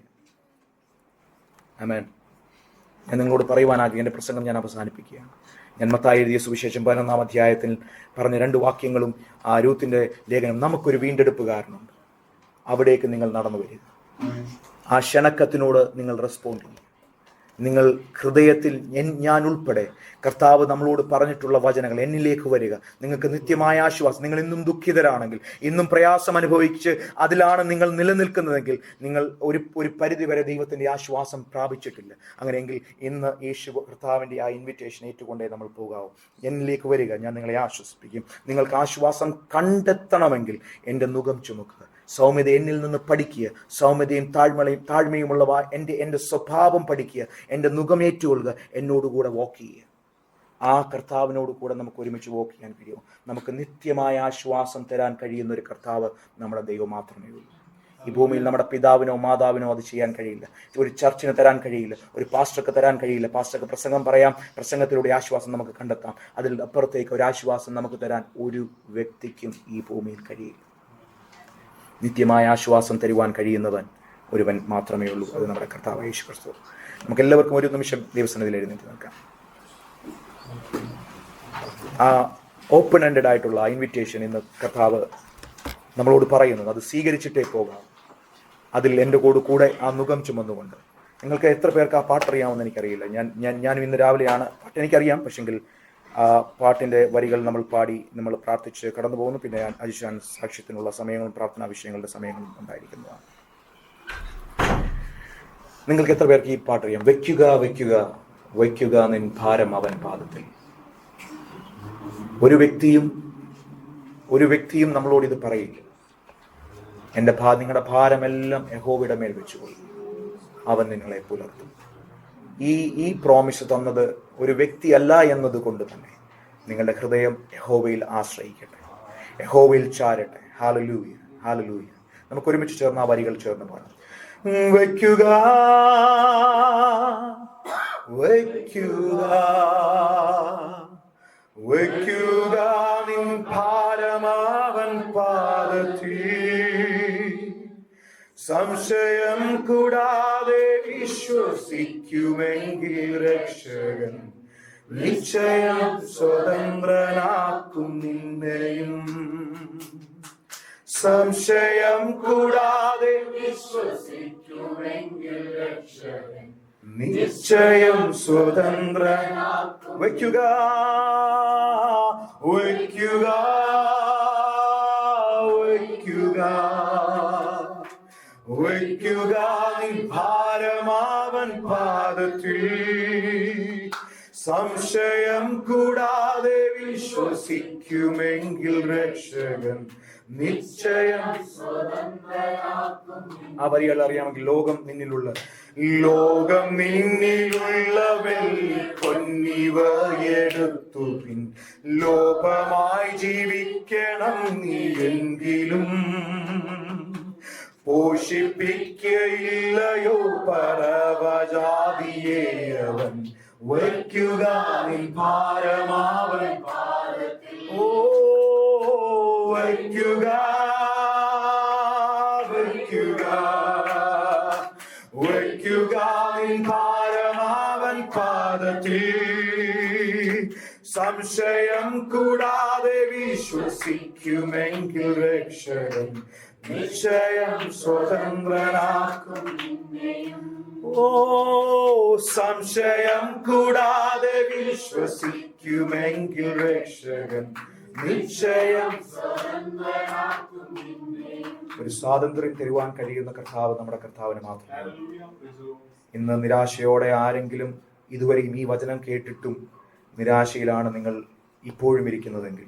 ആമേൻ. ഞാൻ നിങ്ങളോട് പറയുവാനാക്കി എൻ്റെ പ്രസംഗം ഞാൻ അവസാനിപ്പിക്കുകയാണ്. ഞാൻ മത്തായി എഴുതിയ സുവിശേഷം 11-ാം അധ്യായത്തിൽ പറഞ്ഞ 2 വാക്യങ്ങളും ആ രൂത്തിന്റെ ലേഖനം, നമുക്കൊരു വീണ്ടെടുപ്പുകാരനുണ്ട്, അവിടേക്ക് നിങ്ങൾ നടന്നു വരിക. ആ ക്ഷണക്കത്തിനോട് നിങ്ങൾ റെസ്പോണ്ട് ചെയ്യുക. നിങ്ങൾ ഹൃദയത്തിൽ ഞാൻ ഉൾപ്പെടെ കർത്താവ് നമ്മളോട് പറഞ്ഞിട്ടുള്ള വചനങ്ങൾ, എന്നിലേക്ക് വരിക, നിങ്ങൾക്ക് നിത്യമായ ആശ്വാസം. നിങ്ങൾ ഇന്നും ദുഃഖിതരാണെങ്കിൽ, ഇന്നും പ്രയാസം അനുഭവിച്ച് അതിലാണ് നിങ്ങൾ നിലനിൽക്കുന്നതെങ്കിൽ, നിങ്ങൾ ഒരു പരിധിവരെ ദൈവത്തിൻ്റെ ആശ്വാസം പ്രാപിച്ചിട്ടില്ല. അങ്ങനെയെങ്കിൽ ഇന്ന് യേശു കർത്താവിൻ്റെ ആ ഇൻവിറ്റേഷൻ ഏറ്റുകൊണ്ടേ നമ്മൾ പോകാവൂ. എന്നിലേക്ക് വരിക, ഞാൻ നിങ്ങളെ ആശ്വസിപ്പിക്കും. നിങ്ങൾക്ക് ആശ്വാസം കണ്ടെത്തണമെങ്കിൽ എൻ്റെ നുകം ചുമക്കുക. സൗമ്യത എന്നിൽ നിന്ന് പഠിക്കുക. സൗമ്യതയും താഴ്മയുമുള്ളവ എൻ്റെ സ്വഭാവം പഠിക്കുക. എൻ്റെ നുകമേറ്റുകൊള്ളുക. എന്നോടുകൂടെ വാക്ക് ചെയ്യുക. ആ കർത്താവിനോട് കൂടെ നമുക്ക് ഒരുമിച്ച് വാക്ക് ചെയ്യാൻ കഴിയുമോ? നമുക്ക് നിത്യമായ ആശ്വാസം തരാൻ കഴിയുന്ന ഒരു കർത്താവ് നമ്മുടെ ദൈവം മാത്രമേ ഉള്ളൂ. ഈ ഭൂമിയിൽ നമ്മുടെ പിതാവിനോ മാതാവിനോ അത് ചെയ്യാൻ കഴിയില്ല. ഒരു ചർച്ചിന് തരാൻ കഴിയില്ല. ഒരു പാസ്റ്റർക്ക് തരാൻ കഴിയില്ല. പാസ്റ്റർക്ക് പ്രസംഗം പറയാം, പ്രസംഗത്തിലൂടെ ആശ്വാസം നമുക്ക് കണ്ടെത്താം. അതിൽ അപ്പുറത്തേക്ക് ഒരു ആശ്വാസം നമുക്ക് തരാൻ ഒരു വ്യക്തിക്കും ഈ ഭൂമിയിൽ കഴിയില്ല. നിത്യമായ ആശ്വാസം തരുവാൻ കഴിയുന്നവൻ ഒരുവൻ മാത്രമേ ഉള്ളൂ. അത് നമ്മുടെ കർത്താവ് യേശു ക്രിസ്തു. നമുക്ക് എല്ലാവർക്കും ഒരു നിമിഷം ദൈവസന്നിധിയിൽ എഴുന്നേറ്റ് നിൽക്കാം. ആ ഓപ്പൺ എൻഡഡ് ആയിട്ടുള്ള ഇൻവിറ്റേഷൻ ഇന്ന് കർത്താവ് നമ്മളോട് പറയുന്നത്, അത് സ്വീകരിച്ചിട്ടേ പോകാം. അതിൽ എൻ്റെ കൂടെ ആ നുകം ചുമന്നുകൊണ്ട്. നിങ്ങൾക്ക് എത്ര പേർക്ക് ആ പാട്ടറിയാമെന്ന് എനിക്കറിയില്ല. ഞാനും ഇന്ന് രാവിലെയാണ് പാട്ട് എനിക്കറിയാം. പക്ഷെങ്കിൽ ആ പാട്ടിൻ്റെ വരികൾ നമ്മൾ പാടി നമ്മൾ പ്രാർത്ഥിച്ച് കടന്നു പോകുന്നു. പിന്നെ അജിഷാൻ സാക്ഷ്യത്തിനുള്ള സമയങ്ങളും പ്രാർത്ഥനാ വിഷയങ്ങളുടെ സമയങ്ങളും ഉണ്ടായിരിക്കുന്നതാണ്. നിങ്ങൾക്ക് എത്ര പേർക്ക് ഈ പാട്ടറിയാം? വയ്ക്കുക വയ്ക്കുക വയ്ക്കുക നിൻ ഭാരം അവൻ പാദത്തിൽ. ഒരു വ്യക്തിയും നമ്മളോട് ഇത് പറയില്ല. നിങ്ങളുടെ ഭാരമെല്ലാം യഹോവയുടെ മേൽ വെച്ചുകൊള്ളു, അവൻ നിങ്ങളെ പുലർത്തും. ഈ പ്രോമിസ് തന്നത് ഒരു വ്യക്തിയല്ല എന്നതുകൊണ്ട് തന്നെ നിങ്ങളുടെ ഹൃദയം യഹോവയിൽ ആശ്രയിക്കട്ടെ, യഹോവയിൽ ചാരട്ടെ. Hallelujah, hallelujah. നമുക്ക് ഒരുമിച്ച് ചേർന്ന് ആ വരികൾ ചേർന്ന് പാടാം. വയ്ക്കുക വയ്ക്കുക വയ്ക്കുക നിൻ ഭാരമവൻ പാദത്തിൽ, സംശയം കൂടാതെ വിശ്വസിക്കുമെങ്കിൽ രക്ഷകൻ നിശ്ചയം സ്വതന്ത്രനാക്കും നിന്നെയും. സംശയം കൂടാതെ വിശ്വസിക്കുമെങ്കിൽ രക്ഷകൻ നിശ്ചയം സ്വതന്ത്രനാ. വയ്ക്കുക വയ്ക്കുക വയ്ക്കുക വയ്ക്കുക നിൻ ഭാരമാവൻ പാദത്തിൽ. സംശയം കൂടാതെ വിശ്വസിക്കുമെങ്കിൽ രക്ഷകൻ നിശ്ചയം. ആ വരികൾ അറിയാമെങ്കിൽ ലോകം നിന്നിലുള്ള പൊന്നിവ എടുത്തു പിൻ ലോപമായി ജീവിക്കണം നീ എങ്കിലും. പോഷിപ്പിക്കയില്ലയോ പരവജാതിയെ അവൻ. വയ്ക്കുക നിൻ ഭാരമാവൻ പാദത്തിൽ. ഓ വയ്ക്കുക വയ്ക്കുക വയ്ക്കുക നിൻ ഭാരമാവൻ പാദത്തിൽ. സംശയം കൂടാതെ വിശ്വസിക്കുമെങ്കിൽ രക്ഷകൻ നിശ്ചയം സ്വതന്ത്രനാക്കും. ഓ സംശയം കൂടാതെ വിശ്വസിക്കുമെങ്കിൽ രക്ഷകൻ നിശ്ചയം. ഒരു സ്വാതന്ത്ര്യം തരുവാൻ കഴിയുന്ന കർത്താവ് നമ്മുടെ കർത്താവിന് മാത്രമേ. ഇന്ന് നിരാശയോടെ ആരെങ്കിലും ഇതുവരെയും ഈ വചനം കേട്ടിട്ടും നിരാശയിലാണ് നിങ്ങൾ ഇപ്പോഴും ഇരിക്കുന്നതെങ്കിൽ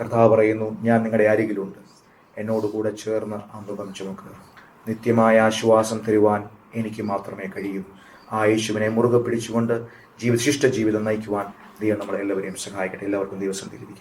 കർത്താവ് പറയുന്നു, ഞാൻ നിങ്ങളുടെ അരികിലുണ്ട്, എന്നോടുകൂടെ ചേർന്ന് അമൃതം ചുമക്കുക. നിത്യമായ ആശ്വാസം തരുവാൻ എനിക്ക് മാത്രമേ കഴിയൂ. ആ യേശുവിനെ മുറുകെ പിടിച്ചുകൊണ്ട് ശിഷ്ട ജീവിതം നയിക്കുവാൻ ദൈവം നമ്മളെല്ലാവരെയും സഹായിക്കട്ടെ. എല്ലാവർക്കും ദിവസം തിരികെ.